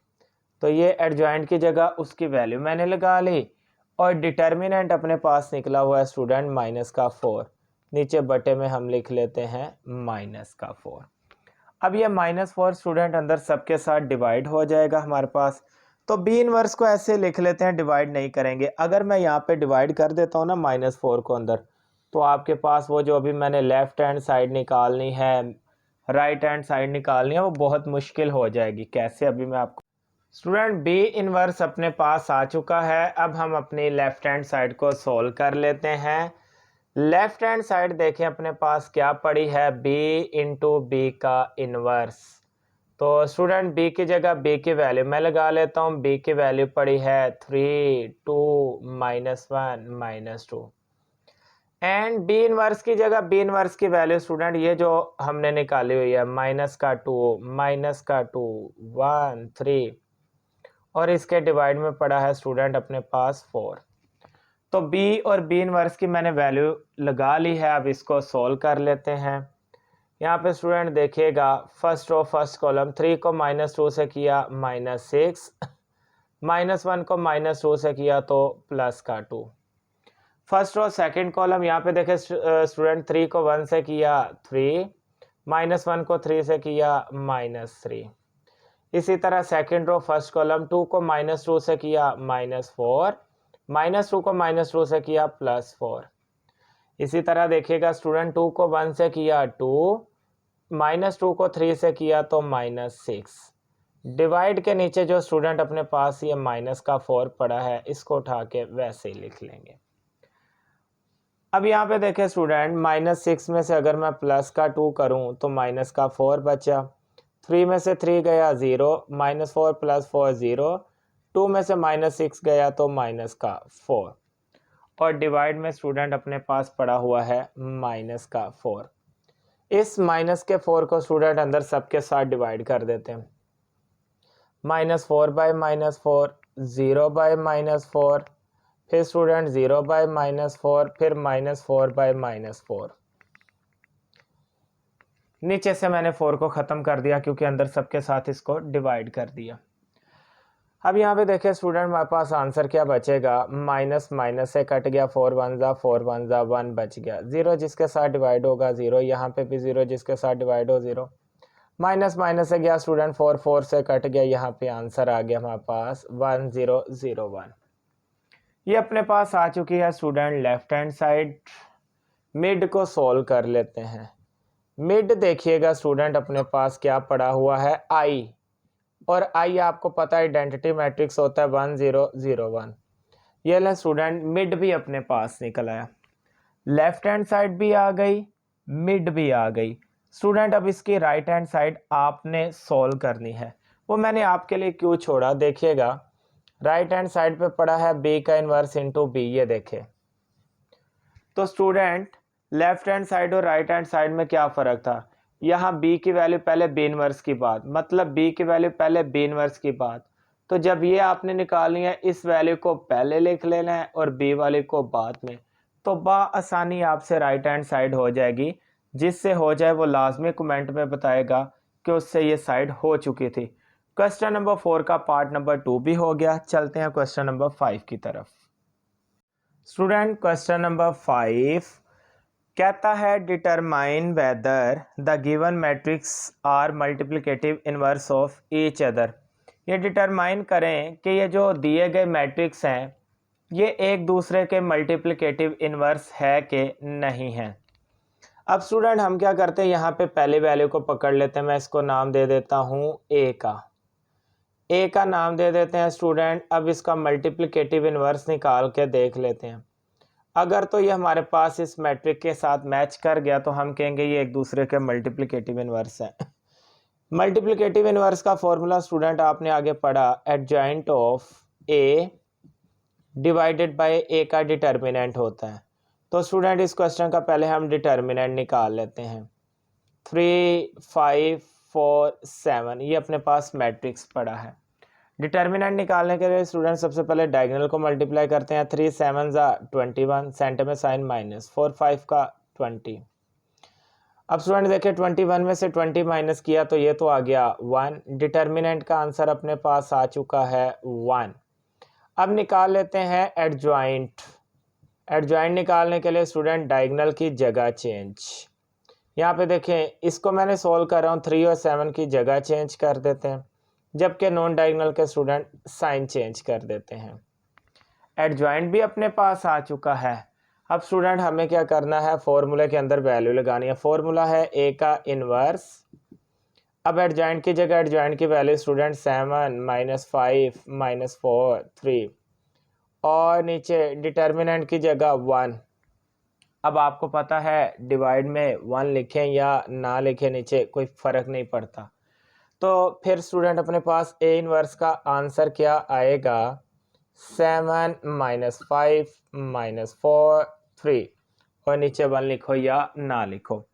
तो ये एडजॉइंट की जगह उसकी वैल्यू मैंने लगा ली। और डिटर्मिनेंट अपने पास निकला हुआ है स्टूडेंट माइनस का 4, नीचे बटे में हम लिख लेते हैं माइनस का 4। अब ये -4 स्टूडेंट अंदर सबके साथ डिवाइड हो जाएगा हमारे पास, तो b इनवर्स को ऐसे लिख लेते हैं, डिवाइड नहीं करेंगे। अगर मैं यहाँ पे डिवाइड कर देता हूँ ना -4 को अंदर, तो आपके पास वो जो अभी मैंने लेफ्ट हैंड साइड निकालनी है, राइट हैंड साइड निकालनी है, वो बहुत मुश्किल हो जाएगी। कैसे, अभी मैं आपको स्टूडेंट b इनवर्स अपने पास आ चुका है। अब हम अपनी लेफ्ट हैंड साइड को सोल्व कर लेते हैं। लेफ्ट हैंड साइड देखें अपने पास क्या पड़ी है, b इंटू b का इनवर्स। तो स्टूडेंट b की जगह b की वैल्यू मैं लगा लेता हूँ। b की वैल्यू पड़ी है 3 2 -1 -2। एंड बी इनवर्स की जगह बी इनवर्स की वैल्यू स्टूडेंट ये जो हमने निकाली हुई है -2 1 3 और इसके डिवाइड में पड़ा है स्टूडेंट अपने पास 4। तो b और b इनवर्स की मैंने वैल्यू लगा ली है। अब इसको सोल्व कर लेते हैं। यहाँ पे स्टूडेंट देखिएगा फर्स्ट रो फर्स्ट कॉलम 3 को -2 से किया -6, -1 को -2 से किया तो +2। फर्स्ट रो सेकंड कॉलम यहाँ पे देखे स्टूडेंट 3 को 1 से किया 3, -1 को 3 से किया -3। इसी तरह सेकंड रो फर्स्ट कॉलम 2 को -2 से किया -4, -2 को -2 से किया +4। इसी तरह देखिएगा स्टूडेंट 2 को 1 से किया 2, -2 को 3 से किया तो -6। डिवाइड के नीचे जो स्टूडेंट अपने पास ये माइनस का 4 पड़ा है इसको उठा के वैसे ही लिख लेंगे। अब यहाँ पे देखें स्टूडेंट -6 में से अगर मैं प्लस का 2 करूँ तो माइनस का 4 बचा, 3 में से 3 गया 0, -4 + 4 0, 2 में से -6 गया तो माइनस का 4 और डिवाइड में स्टूडेंट अपने पास पड़ा हुआ है माइनस का 4। इस माइनस के 4 को स्टूडेंट अंदर सबके साथ डिवाइड कर देते हैं। -4 बाय -4, 0 बाय -4, फिर स्टूडेंट 0 बाय -4, फिर -4 बाय -4। नीचे से मैंने 4 को ख़त्म कर दिया क्योंकि अंदर सबके साथ इसको डिवाइड कर दिया। अब यहाँ पे देखिए स्टूडेंट हमारे पास आंसर क्या बचेगा, माइनस माइनस से कट गया, 4 1 ज़ा 4 1 ज़ा 1 बच गया, 0 जिसके साथ डिवाइड होगा 0, यहाँ पे भी 0 जिसके साथ डिवाइड हो 0, माइनस माइनस से गया स्टूडेंट 4 4 से कट गया, यहाँ पे आंसर आ गया हमारे पास 1 0 0 1। ये अपने पास आ चुकी है student left hand side. Mid को सॉल्व कर लेते हैं। मिड देखिएगा स्टूडेंट अपने पास क्या पड़ा हुआ है, आई, और आई आपको पता है आइडेंटिटी मैट्रिक्स होता है 1 0 0 1। ये ले स्टूडेंट मिड भी अपने पास निकल आया, लेफ्ट हैंड साइड भी आ गई, मिड भी आ गई। स्टूडेंट अब इसकी राइट हैंड साइड आपने सॉल्व करनी है। वो मैंने आपके लिए क्यों छोड़ा, देखिएगा राइट हैंड साइड पे पड़ा है बी का इनवर्स इंटू बी, ये देखे। तो स्टूडेंट लेफ्ट हैंड साइड और राइट हैंड साइड में क्या फ़र्क था, यहाँ b की वैल्यू पहले b इनवर्स की बात, मतलब b की वैल्यू पहले b इनवर्स की बात। तो जब ये आपने निकालनी है इस वैल्यू को पहले लिख लेना है और b वाले को बाद में, तो आसानी आपसे राइट हैंड साइड हो जाएगी। जिससे हो जाए वो लाजमी कमेंट में बताएगा कि उससे ये साइड हो चुकी थी। क्वेश्चन नंबर 4 का पार्ट नंबर 2 भी हो गया। चलते हैं क्वेश्चन नंबर 5 की तरफ। स्टूडेंट क्वेश्चन नंबर 5 कहता है determine whether the given matrix are multiplicative inverse of each other. ये डिटरमाइन करें कि ये जो दिए गए मैट्रिक्स हैं ये एक दूसरे के मल्टीप्लिकेटिव इनवर्स है कि नहीं है। अब स्टूडेंट हम क्या करते हैं, यहाँ पे पहले वैल्यू को पकड़ लेते हैं। मैं इसको नाम दे देता हूँ ए का नाम दे देते हैं स्टूडेंट। अब इसका मल्टीप्लिकेटिव इनवर्स निकाल के देख लेते हैं। अगर तो ये हमारे पास इस मैट्रिक के साथ मैच कर गया तो हम कहेंगे ये एक दूसरे के मल्टीप्लिकेटिव इनवर्स है। मल्टीप्लिकेटिव इनवर्स का फॉर्मूला स्टूडेंट आपने आगे पढ़ा, adjoint of A divided by A का डिटर्मिनेंट होता है। तो स्टूडेंट इस क्वेश्चन का पहले हम डिटर्मिनेंट निकाल लेते हैं। 3 5 4 7 ये अपने पास मैट्रिक्स पड़ा है। डिटर्मिनेंट निकालने के लिए स्टूडेंट सबसे पहले डायगोनल को मल्टीप्लाई करते हैं। 3 7 ज़ा 21, सेंटर में साइन माइनस, 4 5 का 20। अब स्टूडेंट देखिए 21 में से 20 माइनस किया तो ये तो आ गया 1। डिटर्मिनेंट का आंसर अपने पास आ चुका है 1। अब निकाल लेते हैं एडजॉइंट। एडजॉइंट निकालने के लिए स्टूडेंट डायगोनल की जगह चेंज। यहाँ पे देखें इसको मैंने सोल्व कर रहा हूँ, 3 और 7 की जगह चेंज कर देते हैं, जबकि नॉन डायगोनल के स्टूडेंट साइन चेंज कर देते हैं। एडजॉइंट भी अपने पास आ चुका है। अब स्टूडेंट हमें क्या करना है, फॉर्मूले के अंदर वैल्यू लगानी है। फॉर्मूला है ए का इनवर्स। अब एडजॉइंट की जगह एडजॉइंट की वैल्यू स्टूडेंट 7 -5 -4 3 और नीचे डिटर्मिनेंट की जगह 1। अब आपको पता है डिवाइड में 1 लिखें या ना लिखें नीचे कोई फ़र्क नहीं पड़ता। तो फिर स्टूडेंट अपने पास ए इनवर्स का आंसर क्या आएगा, 7 -5 -4 3 और नीचे 1 लिखो या ना लिखो।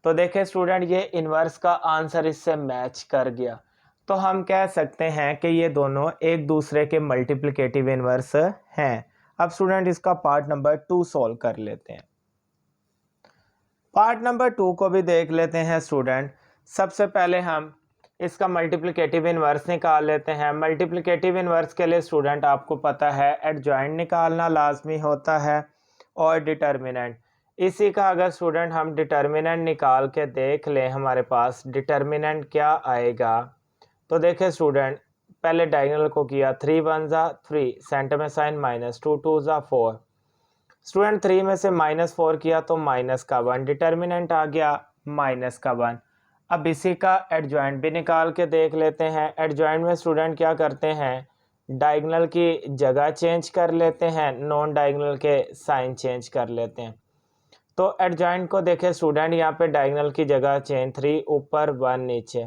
तो देखें स्टूडेंट, ये इन्वर्स का आंसर इससे मैच कर गया, तो हम कह सकते हैं कि ये दोनों एक दूसरे के मल्टीप्लिकेटिव इन्वर्स हैं। अब स्टूडेंट इसका पार्ट नंबर 2 सॉल्व कर लेते हैं। पार्ट नंबर 2 को भी देख लेते हैं स्टूडेंट। सबसे पहले हम इसका मल्टीप्लिकेटिव इन्वर्स निकाल लेते हैं। मल्टीप्लिकेटिव इन्वर्स के लिए स्टूडेंट आपको पता है एडजॉइंट निकालना लाजमी होता है और डिटर्मिनेंट। इसी का अगर स्टूडेंट हम डिटर्मिनेंट निकाल के देख लें, हमारे पास डिटर्मिनेंट क्या आएगा। तो देखें स्टूडेंट, पहले डायगोनल को किया, 3 1 ज़ा 3, सेंटर में साइन -2, 2 ज़ा 4। स्टूडेंट 3 में से -4 किया तो माइनस का 1, डिटर्मिनेंट आ गया माइनस का 1। अब इसी का एडजॉइंट भी निकाल के देख लेते हैं। एडजॉइंट में स्टूडेंट क्या करते हैं, डायगोनल की जगह चेंज कर लेते हैं, नॉन डायगोनल के साइन चेंज कर लेते हैं। तो एडजॉइंट को देखें स्टूडेंट, यहाँ पे डायगोनल की जगह चेंज, 3 ऊपर 1 नीचे,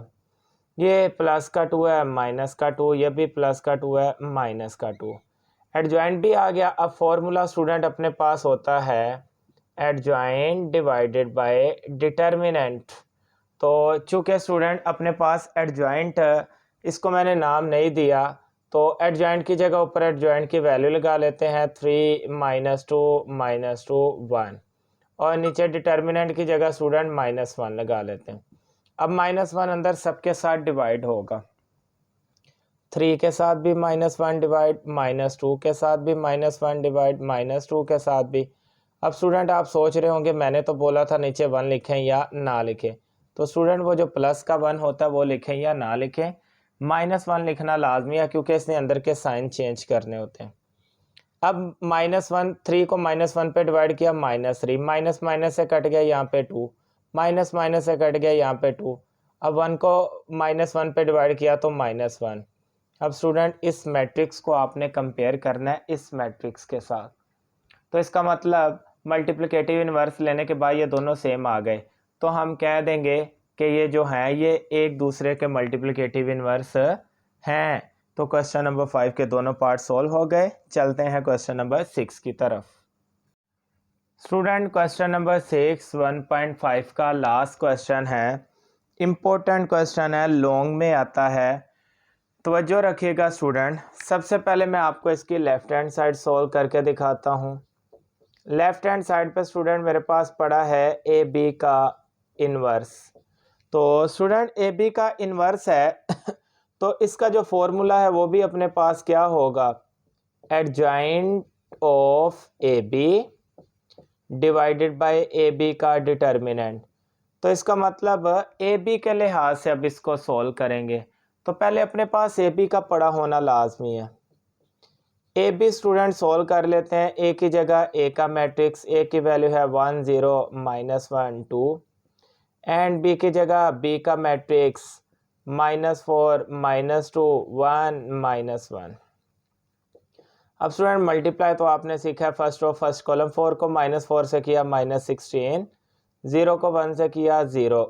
ये प्लस का 2 है माइनस का 2, ये भी प्लस का 2 है माइनस का 2। एडजॉइंट भी आ गया। अब फॉर्मूला स्टूडेंट अपने पास होता है एडजॉइंट डिवाइडेड बाय डिटर्मिनेंट। तो चूँकि स्टूडेंट अपने पास एडजॉइंट, इसको मैंने नाम नहीं दिया, तो एडजॉइंट की जगह ऊपर एडजॉइंट की वैल्यू लगा लेते हैं, 3 -2 1, और नीचे डिटर्मिनेंट की जगह स्टूडेंट -1 लगा लेते हैं। अब -1 अंदर सबके साथ डिवाइड होगा, 3 के साथ भी -1 डिवाइड, -2 के साथ भी -1 डिवाइड, -2 के साथ भी। अब स्टूडेंट आप सोच रहे होंगे मैंने तो बोला था नीचे 1 लिखें या ना लिखें। तो स्टूडेंट वो जो प्लस का 1 होता है वो लिखें या ना लिखें, -1 लिखना लाजमी है क्योंकि इसने अंदर के साइन चेंज करने होते हैं। अब -1, 3 को -1 पे डिवाइड किया, -3, माइनस माइनस से कट गया यहाँ पे 2, माइनस माइनस से कट गया यहाँ पे 2। अब 1 को -1 पे डिवाइड किया तो -1। अब स्टूडेंट इस मैट्रिक्स को आपने कंपेयर करना है इस मैट्रिक्स के साथ। तो इसका मतलब मल्टीप्लिकेटिव इन्वर्स लेने के बाद ये दोनों सेम आ गए, तो हम कह देंगे कि ये जो हैं ये एक दूसरे के मल्टीप्लिकेटिव इन्वर्स हैं। तो क्वेश्चन नंबर 5 के दोनों पार्ट सॉल्व हो गए। चलते हैं क्वेश्चन नंबर 6 की तरफ। स्टूडेंट क्वेश्चन नंबर 6 1.5 का लास्ट क्वेश्चन है, इम्पोर्टेंट क्वेश्चन है, लॉन्ग में आता है, तवज्जो रखिएगा स्टूडेंट। सबसे पहले मैं आपको इसकी लेफ्ट हैंड साइड सॉल्व करके दिखाता हूँ। लेफ्ट हैंड साइड पे स्टूडेंट मेरे पास पड़ा है ए बी का इन्वर्स। तो स्टूडेंट ए बी का इन्वर्स है तो इसका जो फॉर्मूला है वो भी अपने पास क्या होगा, adjoint of A B divided by A B का डिटर्मिनेंट। तो इसका मतलब ए बी के लिहाज से अब इसको सॉल्व करेंगे तो पहले अपने पास ए बी का पड़ा होना लाजमी है। ए बी स्टूडेंट सॉल्व कर लेते हैं। ए की जगह ए का मैट्रिक्स, ए की वैल्यू है 1 0 -1 2, एंड बी की जगह बी का मैट्रिक्स -4 -2 1 -1। अब स्टूडेंट मल्टीप्लाई तो आपने सीखा है फर्स्ट रो फर्स्ट कॉलम, 4 को -4 से किया -16, 0 को 1 से किया 0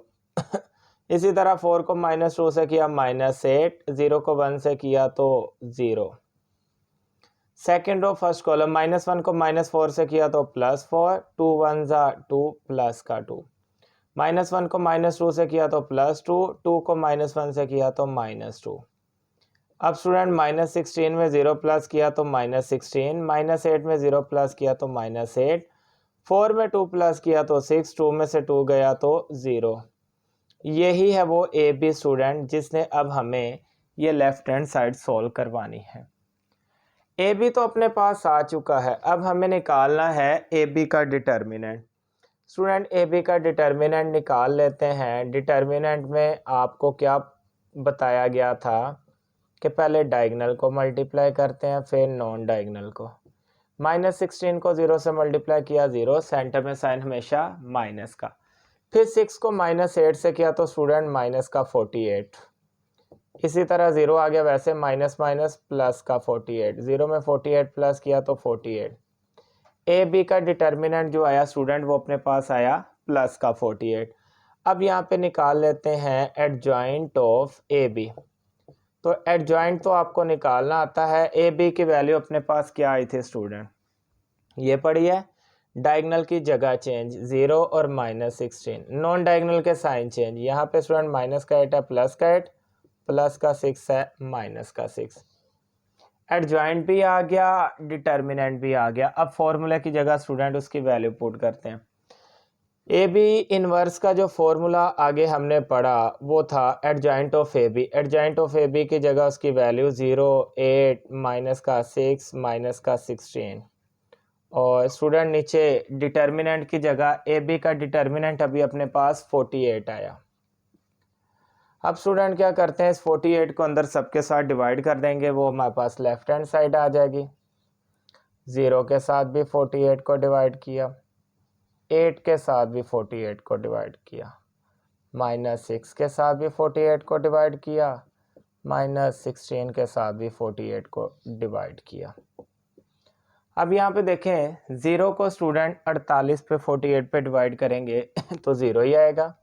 इसी तरह 4 को -2 से किया -8, 0 को 1 से किया तो 0। सेकेंड रो फर्स्ट कॉलम, -1 को -4 से किया तो +4, 2 1 ज़ा 2 प्लस का 2, -1 को -2 से किया तो +2, 2 को -1 से किया तो -2। अब स्टूडेंट -16 में 0 प्लस किया तो -16, -8 में 0 प्लस किया तो -8, 4 में 2 प्लस किया तो 6, 2 में से 2 गया तो 0। यही है वो ए बी स्टूडेंट जिसने अब हमें ये लेफ्ट हैंड साइड सॉल्व करवानी है। ए बी तो अपने पास आ चुका है, अब हमें निकालना है ए बी का डिटर्मिनेंट। स्टूडेंट ए बी का डिटर्मिनेंट निकाल लेते हैं। डिटर्मिनेंट में आपको क्या बताया गया था कि पहले डायगोनल को मल्टीप्लाई करते हैं फिर नॉन डायगोनल को। -16 को 0 से मल्टीप्लाई किया 0, सेंटर में साइन हमेशा माइनस का, फिर 6 को -8 से किया तो स्टूडेंट माइनस का 48, इसी तरह 0 आ गया, वैसे माइनस माइनस प्लस का 48, 0 में 48 प्लस किया तो 48। ए बी का डिटर्मिनेंट जो आया स्टूडेंट वो अपने पास आया प्लस का 48। अब यहाँ पे निकाल लेते हैं एडजॉइंट ऑफ ए बी। तो एडजॉइंट तो आपको निकालना आता है। ए बी की वैल्यू अपने पास क्या आई थी स्टूडेंट, ये पड़ी है डायगनल की जगह चेंज 0 और -16, नॉन डायगनल के साइन चेंज, यहाँ पे स्टूडेंट माइनस का 8 है प्लस का 8, प्लस का 6 है माइनस का 6। एडजॉइंट भी आ गया, डिटर्मिनेंट भी आ गया। अब फॉर्मूला की जगह स्टूडेंट उसकी वैल्यू पुट करते हैं। ए बी इनवर्स का जो फॉर्मूला आगे हमने पढ़ा वो था adjoint of A B. Adjoint of A B की जगह उसकी वैल्यू 0, 8, माइनस का 6, माइनस का 16। और स्टूडेंट नीचे डिटर्मिनेंट की जगह ए बी का डिटर्मिनेंट अभी अपने पास 48 आया। अब स्टूडेंट क्या करते हैं, इस 48 को अंदर सबके साथ डिवाइड कर देंगे, वो हमारे पास लेफ्ट हैंड साइड आ जाएगी। 0 के साथ भी 48 को डिवाइड किया, 8 के साथ भी 48 को डिवाइड किया, -6 के साथ भी 48 को डिवाइड किया, -16 के साथ भी 48 को डिवाइड किया। अब यहाँ पे देखें 0 को स्टूडेंट 48 पे 48 पे डिवाइड करेंगे तो 0 ही आएगा।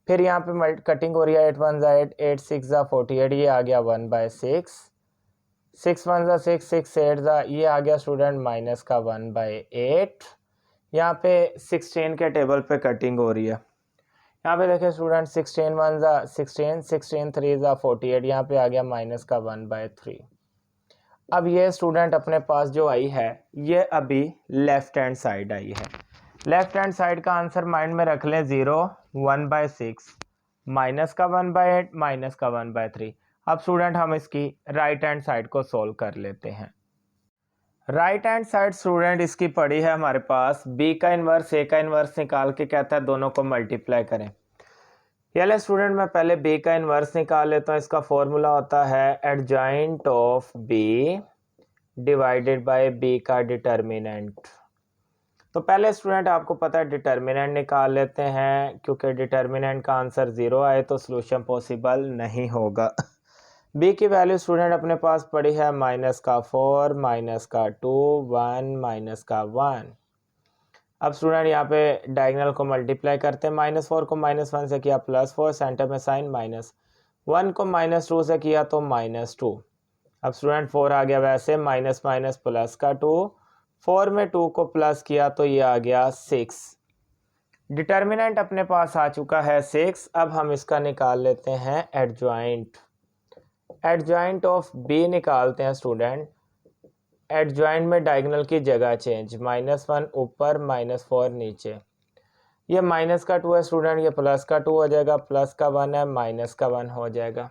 फिर यहाँ पे कटिंग हो रही है, 8 1 ज़ा 8, 8 6 ज़ा 48, ये आ गया 1/6, 6 1 ज़ा 6, 6 8 ज़ा, ये आ गया स्टूडेंट माइनस का 1/8। यहाँ पे 16 के टेबल पे कटिंग हो रही है। यहाँ पे देखें स्टूडेंट 16 1 ज़ा 16, 16 3 ज़ा 48, यहाँ पे आ गया माइनस का 1/3। अब ये स्टूडेंट अपने पास जो आई है ये अभी लेफ्ट हैंड साइड आई है। लेफ्ट हैंड साइड का आंसर माइंड में रख लें, 0 1/6, माइनस का 1/8, माइनस का 1/3। अब स्टूडेंट हम इसकी राइट हैंड साइड को सोल्व कर लेते हैं। राइट हैंड साइड स्टूडेंट इसकी पड़ी है हमारे पास, बी का इन्वर्स ए का इन्वर्स निकाल के कहता है दोनों को मल्टीप्लाई करें। चलिए स्टूडेंट मैं पहले बी का इन्वर्स निकाल लेता हूँ। इसका फॉर्मूला होता है adjoint of B divided by B का डिटर्मिनेंट। तो पहले स्टूडेंट आपको पता है डिटर्मिनेंट निकाल लेते हैं, क्योंकि डिटर्मिनेंट का आंसर 0 आए तो सॉल्यूशन पॉसिबल नहीं होगा। बी की वैल्यू स्टूडेंट अपने पास पड़ी है माइनस का 4, माइनस का 2, 1, माइनस का 1। अब स्टूडेंट यहाँ पे डायगोनल को मल्टीप्लाई करते हैं, -4 को -1 से किया +4, सेंटर में साइन माइनस, 1 को -2 से किया तो -2। अब स्टूडेंट 4 आ गया, वैसे माइनस माइनस प्लस का 2, 4 में 2 को प्लस किया तो ये आ गया 6। डिटर्मिनेंट अपने पास आ चुका है 6। अब हम इसका निकाल लेते हैं एडजॉइंट। एडजॉइंट ऑफ बी निकालते हैं स्टूडेंट। एडजॉइंट में डायगोनल की जगह चेंज, -1 ऊपर -4 नीचे, ये माइनस का 2 है स्टूडेंट, ये प्लस का 2 हो जाएगा, प्लस का 1 है माइनस का 1 हो जाएगा।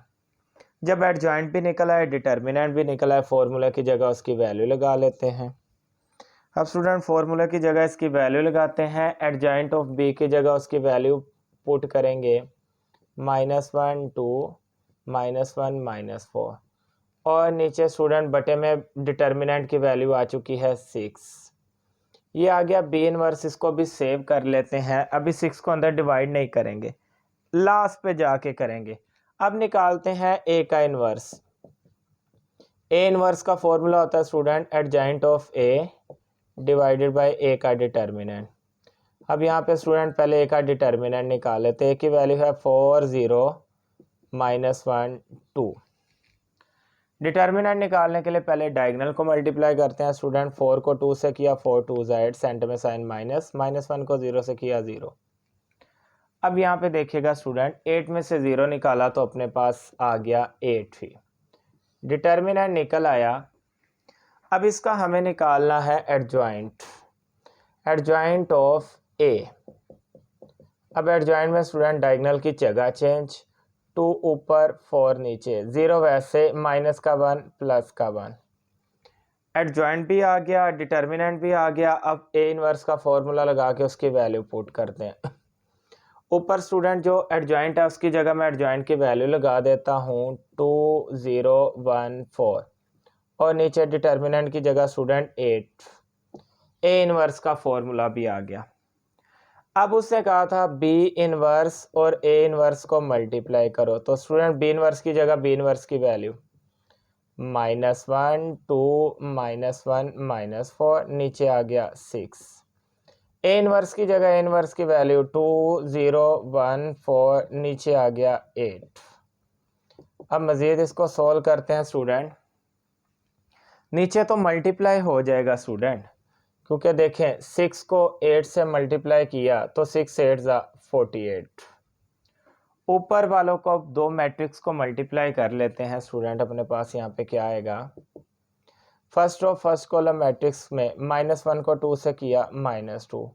जब एडजॉइंट भी निकला है डिटर्मिनेंट भी निकला है, फॉर्मूला की जगह उसकी वैल्यू लगा लेते हैं। अब स्टूडेंट फॉर्मूला की जगह इसकी वैल्यू लगाते हैं, एडजॉइंट ऑफ बी की जगह उसकी वैल्यू पुट करेंगे, -1 2, -1 -4, और नीचे स्टूडेंट बटे में डिटर्मिनेंट की वैल्यू आ चुकी है 6। ये आ गया बी इनवर्स। इसको भी सेव कर लेते हैं। अभी 6 को अंदर डिवाइड नहीं करेंगे, लास्ट पे जाके करेंगे। अब निकालते हैं ए का इनवर्स। ए इनवर्स का फॉर्मूला होता है student adjoint of A divided by A का डिटर्मिनेंट। अब यहाँ पे स्टूडेंट पहले ए का डिटर्मिनेंट निकाल लेते हैं। ए की वैल्यू है 4 0 -1 2। डिटर्मिनेंट निकालने के लिए पहले डायगोनल को मल्टीप्लाई करते हैं स्टूडेंट। 4 को 2 से किया, 4 2 8, सेंटर में साइन माइनस, -1 को 0 से किया 0। अब यहाँ पे देखिएगा स्टूडेंट 8 में से 0 निकाला तो अपने पास आ गया 8 ही। डिटर्मिनेंट निकल आया। अब इसका हमें निकालना है एडजॉइंट। एडजॉइंट ऑफ ए। अब एडजॉइंट में स्टूडेंट डायगोनल की जगह चेंज, 2 ऊपर 4 नीचे, 0 वैसे, माइनस का 1 प्लस का 1। एडजॉइंट भी आ गया, डिटर्मिनेंट भी आ गया। अब ए इनवर्स का फॉर्मूला लगा के उसकी वैल्यू पुट करते हैं। ऊपर स्टूडेंट जो एडजॉइंट है उसकी जगह मैं एडजॉइंट की वैल्यू लगा देता हूँ 2 0 1 4, और नीचे डिटर्मिनेंट की जगह स्टूडेंट 8। ए इनवर्स का फॉर्मूला भी आ गया। अब उसने कहा था बी इनवर्स और ए इनवर्स को मल्टीप्लाई करो, तो स्टूडेंट बी इनवर्स की जगह बी इनवर्स की वैल्यू -1 2 -1 -4, नीचे आ गया 6। ए इनवर्स की जगह ए इनवर्स की वैल्यू 2 0 1 4, नीचे आ गया 8। अब मज़ीद इसको सॉल्व करते हैं स्टूडेंट। नीचे तो मल्टीप्लाई हो जाएगा स्टूडेंट, क्योंकि देखें 6 को 8 से मल्टीप्लाई किया तो 6 8 ज़ा 48। ऊपर वालों को अब दो मैट्रिक्स को मल्टीप्लाई कर लेते हैं स्टूडेंट। अपने पास यहाँ पे क्या आएगा, first row first column matrix में -1 को 2 से किया -2,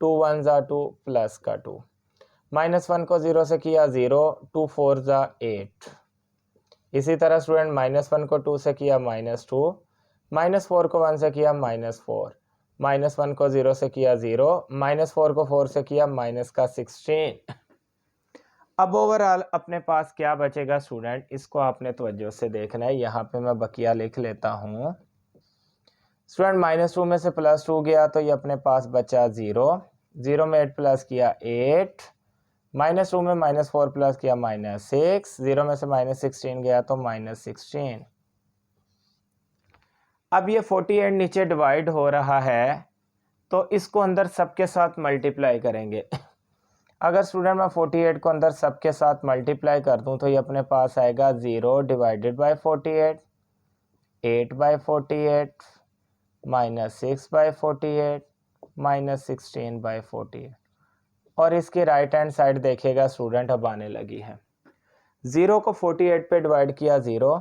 2 1 ज़ा 2 प्लस का 2, -1 को 0 से किया 0, 2 4 ज़ा 8। इसी तरह स्टूडेंट -1 को 2 से किया -2, -4 को 1 से किया -4, -1 को 0 से किया 0, -4 को 4 से किया -16। अब ओवरऑल अपने पास क्या बचेगा स्टूडेंट, इसको आपने तवज्जो से देखना है। यहाँ पे मैं बकिया लिख लेता हूँ स्टूडेंट। -2 में से +2 गया तो ये अपने पास बचा 0, 0 में 8 प्लस किया 8, -2 में -4 प्लस किया -6, 0 में से -16 गया तो -16। अब ये 48 नीचे डिवाइड हो रहा है तो इसको अंदर सबके साथ मल्टीप्लाई करेंगे। अगर स्टूडेंट मैं 48 को अंदर सबके साथ मल्टीप्लाई कर दूं तो ये अपने पास आएगा 0 divided by 48, 8 by 48, -6 by 48, -16 by 48। और इसकी राइट हैंड साइड देखिएगा स्टूडेंट अब आने लगी है। 0 को 48 पे डिवाइड किया 0,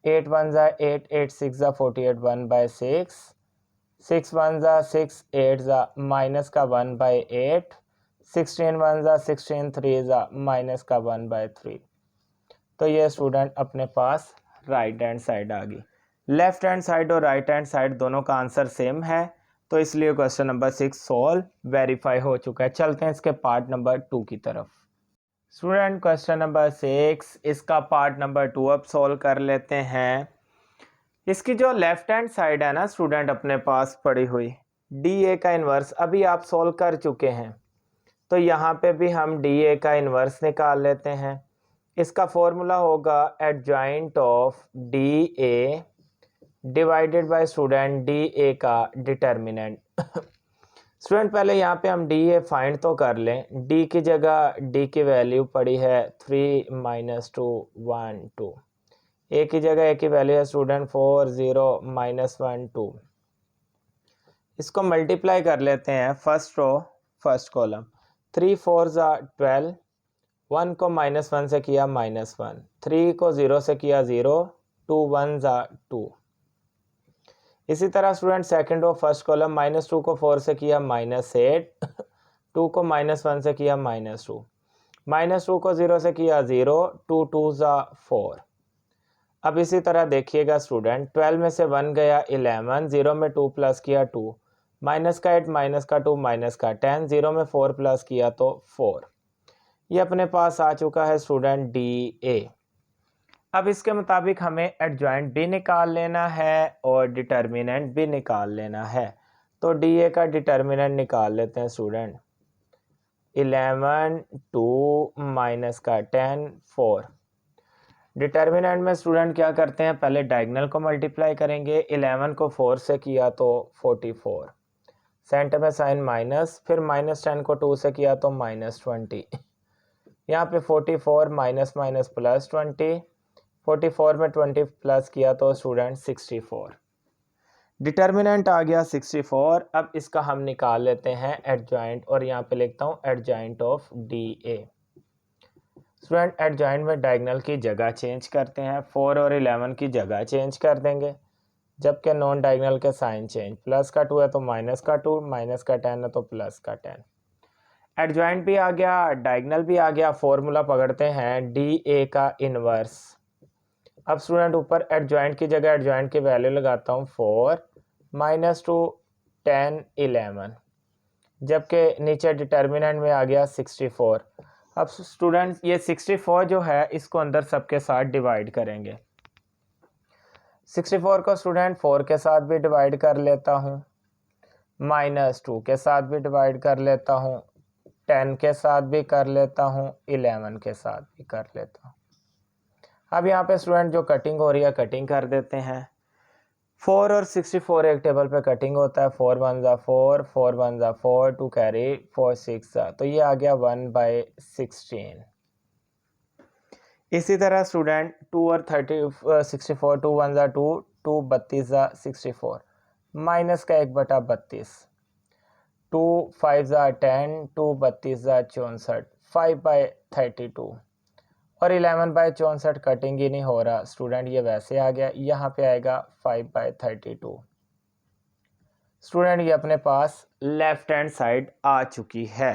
8 1 ज़ा 8, 8 6 ज़ा 48, 1/6, 6 1 ज़ा 6, 8 ज़ा माइनस का 1/8, 16 1 ज़ा 16, 3 ज़ा माइनस का 1/3। तो ये स्टूडेंट अपने पास राइट हैंड साइड आ गई। लेफ्ट हैंड साइड और राइट हैंड साइड दोनों का आंसर सेम है, तो इसलिए क्वेश्चन नंबर 6 सॉल्व वेरीफाई हो चुका है। चलते हैं इसके पार्ट नंबर 2 की तरफ। स्टूडेंट क्वेश्चन नंबर 6, इसका पार्ट नंबर 2 अब सॉल्व कर लेते हैं। इसकी जो लेफ्ट हैंड साइड है ना स्टूडेंट अपने पास पड़ी हुई, डी ए का इन्वर्स अभी आप सॉल्व कर चुके हैं, तो यहाँ पे भी हम डी ए का इन्वर्स निकाल लेते हैं। इसका फॉर्मूला होगा adjoint of D A divided bye student D A का डिटर्मिनेंट। स्टूडेंट पहले यहाँ पे हम डी ए फाइंड तो कर लें। डी की जगह डी की वैल्यू पड़ी है 3 -2 1 2, ए की जगह ए की वैल्यू है स्टूडेंट 4 0 -1 2। इसको मल्टीप्लाई कर लेते हैं फर्स्ट रो फर्स्ट कॉलम। 3 4 ज़ा 12, 1 को -1 से किया -1, 3 को 0 से किया 0, 2 1 ज़ा 2। इसी तरह student second row first column, -2 को 4 से किया -8, 2 को -1 से किया -2, -2 को 0 से किया 0, 2 2 ज़ा 4। अब इसी तरह देखिएगा स्टूडेंट, 12 में से 1 गया 11, 0 में 2 प्लस किया 2, माइनस का 8 माइनस का 2 माइनस का 10, 0 में 4 प्लस किया तो 4। ये अपने पास आ चुका है स्टूडेंट डी ए। अब इसके मुताबिक हमें एडजॉइंट भी निकाल लेना है और डिटर्मिनेंट भी निकाल लेना है। तो डी ए का डिटर्मिनेंट निकाल लेते हैं स्टूडेंट। 11 2 माइनस का 10 4। डिटर्मिनेंट में स्टूडेंट क्या करते हैं, पहले डायगोनल को मल्टीप्लाई करेंगे। 11 को 4 से किया तो 44, सेंटर में साइन माइनस, फिर -10 को 2 से किया तो -20। यहाँ पे 44 माइनस माइनस प्लस 20, 44 में 20 प्लस किया तो स्टूडेंट 64। डिटर्मिनेंट आ गया 64। अब इसका हम निकाल लेते हैं एडजॉइंट, और यहाँ पे लिखता हूँ adjoint of D A. Student adjoint में डायगोनल की जगह चेंज करते हैं, 4 और 11 की जगह चेंज कर देंगे, जबकि नॉन डायगोनल के साइन चेंज। प्लस का 2 है तो माइनस का 2, माइनस का 10 है तो प्लस का 10। एडजॉइंट भी आ गया, डायगोनल भी आ गया। फॉर्मूला पकड़ते हैं डी ए का इनवर्स। अब स्टूडेंट ऊपर एडजॉइंट की जगह एडजॉइंट की वैल्यू लगाता हूँ 4 -2 10 11, जबकि नीचे डिटर्मिनेंट में आ गया 64। अब स्टूडेंट ये 64 जो है इसको अंदर सबके साथ डिवाइड करेंगे। 64 को स्टूडेंट 4 के साथ भी डिवाइड कर लेता हूँ, -2 के साथ भी डिवाइड कर लेता हूँ, 10 के साथ भी कर लेता हूँ, 11 के साथ भी कर लेता हूँ। अब यहाँ पे स्टूडेंट जो कटिंग हो रही है कटिंग कर देते हैं। 4 और 64 एक टेबल पे कटिंग होता है। 4 1 ज़ा 4, 4 1 ज़ा 4, 2 कैरी 4 6 ज़ा, तो ये आ गया 1/16। इसी तरह स्टूडेंट 2 और 64, 2 1 ज़ा 2, 2 32 ज़ा 64, माइनस का 1/32, 2 5 ज़ा 10, 2 32 ज़ा 64, 5/32 और 11/64 कटिंग ही नहीं हो रहा स्टूडेंट, ये वैसे आ गया, यहाँ पे आएगा 5/32। स्टूडेंट ये अपने पास लेफ्ट हैंड साइड आ चुकी है।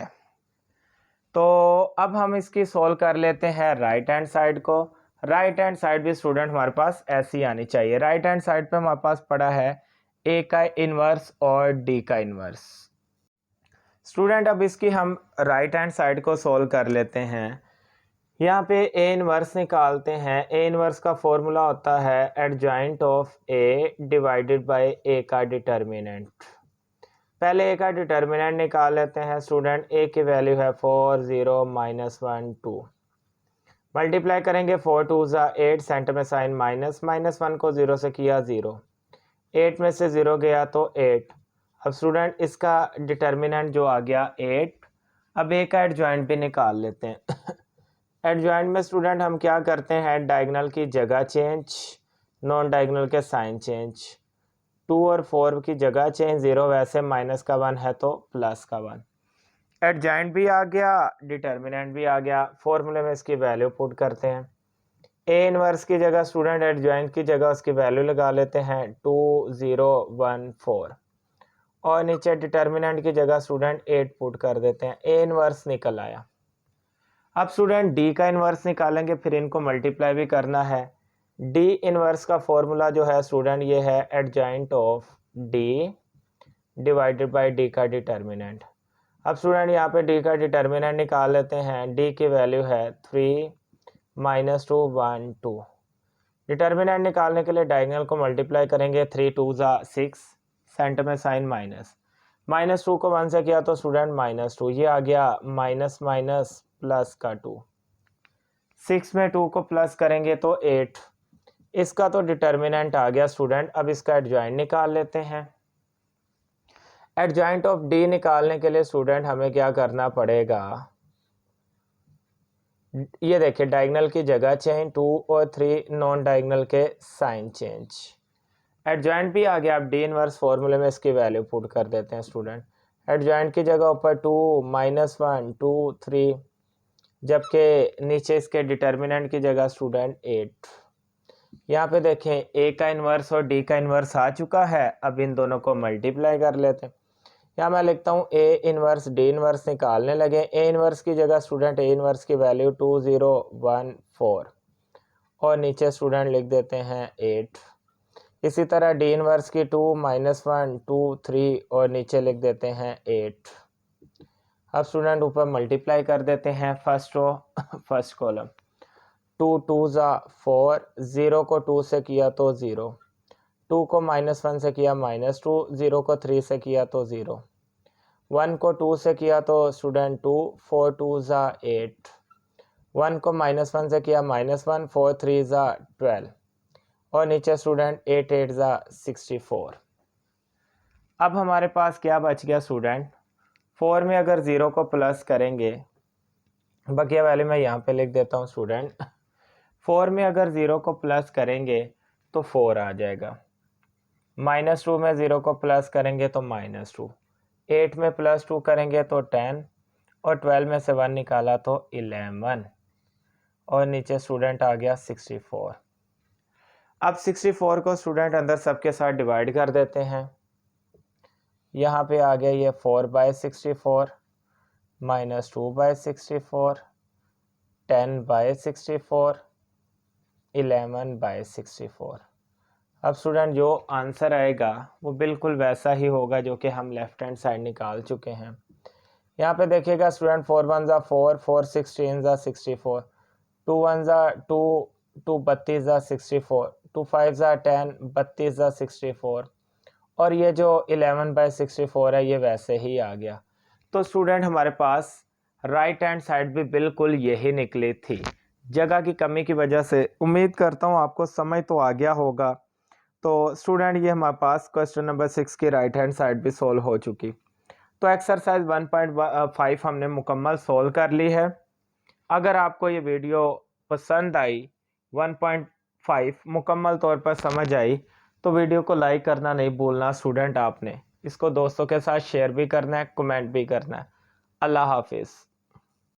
तो अब हम इसकी सॉल्व कर लेते हैं राइट हैंड साइड को। राइट हैंड साइड भी स्टूडेंट हमारे पास ऐसी आनी चाहिए। राइट हैंड साइड पे हमारे पास पड़ा है ए का इन्वर्स और डी का इन्वर्स। स्टूडेंट अब इसकी हम राइट हैंड साइड को सॉल्व कर लेते हैं। यहाँ पे ए इन्वर्स निकालते हैं। ए इन्वर्स का फॉर्मूला होता है adjoint of A divided by A का डिटर्मिनेंट। पहले ए का डिटर्मिनेंट निकाल लेते हैं स्टूडेंट। ए की वैल्यू है 4 0 -1 2, मल्टीप्लाई करेंगे 4 2 ज़ा 8, सेंटर में साइन माइनस, -1 को 0 से किया 0, 8 में से 0 गया तो 8। अब स्टूडेंट इसका डिटर्मिनेंट जो आ गया 8। अब ए का एडजॉइंट भी निकाल लेते हैं। एडजॉइंट में स्टूडेंट हम क्या करते हैं, डायगोनल की जगह चेंज, नॉन डायगोनल के साइन चेंज। 2 और 4 की जगह चेंज, 0 वैसे -1 है तो +1। एडजॉइंट भी आ गया, डिटर्मिनेंट भी आ गया। फॉर्मूले में इसकी वैल्यू पुट करते हैं। ए इनवर्स की जगह स्टूडेंट एडजॉइंट की जगह उसकी वैल्यू लगा लेते हैं 2 0 1 4 और नीचे डिटर्मिनेंट की जगह स्टूडेंट 8 पुट कर देते हैं। ए इनवर्स निकल आया। अब स्टूडेंट डी का इनवर्स निकालेंगे, फिर इनको मल्टीप्लाई भी करना है। डी इनवर्स का फॉर्मूला जो है स्टूडेंट ये है adjoint of D divided by D का डिटर्मिनेंट। अब स्टूडेंट यहाँ पे डी का डिटर्मिनेंट निकाल लेते हैं। डी की वैल्यू है 3 -2 1 2। डिटर्मिनेंट निकालने के लिए डायगोनल को मल्टीप्लाई करेंगे। 3 2 ज़ा 6, सेंटर में साइन माइनस, -2 को 1 से किया तो स्टूडेंट -2, ये आ गया माइनस माइनस प्लस का 2। 6 में 2 को प्लस करेंगे तो 8। इसका तो डिटर्मिनेंट आ गया स्टूडेंट। अब इसका एडजॉइंट निकाल लेते हैं। एडजॉइंट ऑफ डी निकालने के लिए स्टूडेंट हमें क्या करना पड़ेगा, ये देखिए डायगोनल की जगह चेंज, 2 और 3 नॉन डायगोनल के साइन चेंज। एडजॉइंट भी आ गया। अब डी इनवर्स फॉर्मूले में इसकी वैल्यू पुट कर देते हैं स्टूडेंट। एडजॉइंट की जगह ऊपर 2 -1 2 3, जबकि नीचे इसके डिटर्मिनेंट की जगह स्टूडेंट 8। यहाँ पे देखें ए का इन्वर्स और डी का इन्वर्स आ चुका है। अब इन दोनों को मल्टीप्लाई कर लेते हैं। यहाँ मैं लिखता हूँ ए इन्वर्स डी इन्वर्स निकालने लगे। ए इन्वर्स की जगह स्टूडेंट ए इन्वर्स की वैल्यू 2 0 1 4 और नीचे स्टूडेंट लिख देते हैं 8। इसी तरह डी इन्वर्स की 2 -1 2 3 और नीचे लिख देते हैं 8। अब स्टूडेंट ऊपर मल्टीप्लाई कर देते हैं फर्स्ट रो फर्स्ट कॉलम। 2 2 ज़ा 4, 0 को 2 से किया तो 0, 2 को -1 से किया -2, 0 को 3 से किया तो 0, 1 को 2 से किया तो स्टूडेंट 2, 4 2 ज़ा 8, 1 को -1 से किया -1, 4 3 ज़ा 12 और नीचे स्टूडेंट 8 8 ज़ा 64। अब हमारे पास क्या बच गया स्टूडेंट, 4 में अगर 0 को प्लस करेंगे, बकिया वैल्यू मैं यहाँ पे लिख देता हूँ स्टूडेंट। 4 में अगर 0 को प्लस करेंगे तो 4 आ जाएगा। -2 में 0 को प्लस करेंगे तो -2, 8 में +2 करेंगे तो 10 और 12 में से 1 निकाला तो 11 और नीचे स्टूडेंट आ गया 64। अब 64 को स्टूडेंट अंदर सबके साथ डिवाइड कर देते हैं। यहाँ पे आ गया ये 4/64 -2/64 10/64 11/64। अब स्टूडेंट जो आंसर आएगा वो बिल्कुल वैसा ही होगा जो कि हम लेफ्ट हैंड साइड निकाल चुके हैं। यहाँ पे देखिएगा स्टूडेंट 4 1 ज़ा 4, 4 16 ज़ा 64, 2 1 ज़ा 2, 2 32 ज़ा 64, 2 5 ज़ा 10, 32 ज़ा 64 और ये जो 11/64 है ये वैसे ही आ गया। तो स्टूडेंट हमारे पास राइट हैंड साइड भी बिल्कुल यही निकली थी। जगह की कमी की वजह से उम्मीद करता हूँ आपको समझ तो आ गया होगा। तो स्टूडेंट ये हमारे पास क्वेश्चन नंबर 6 की राइट हैंड साइड भी सोल्व हो चुकी। तो एक्सरसाइज 1.5 हमने मुकम्मल सोल्व कर ली है। अगर आपको ये वीडियो पसंद आई, 1.5 मुकम्मल तौर पर समझ आई, तो वीडियो को लाइक करना नहीं भूलना स्टूडेंट आपने। इसको दोस्तों के साथ शेयर भी करना है, कमेंट भी करना है। अल्लाह हाफिज़।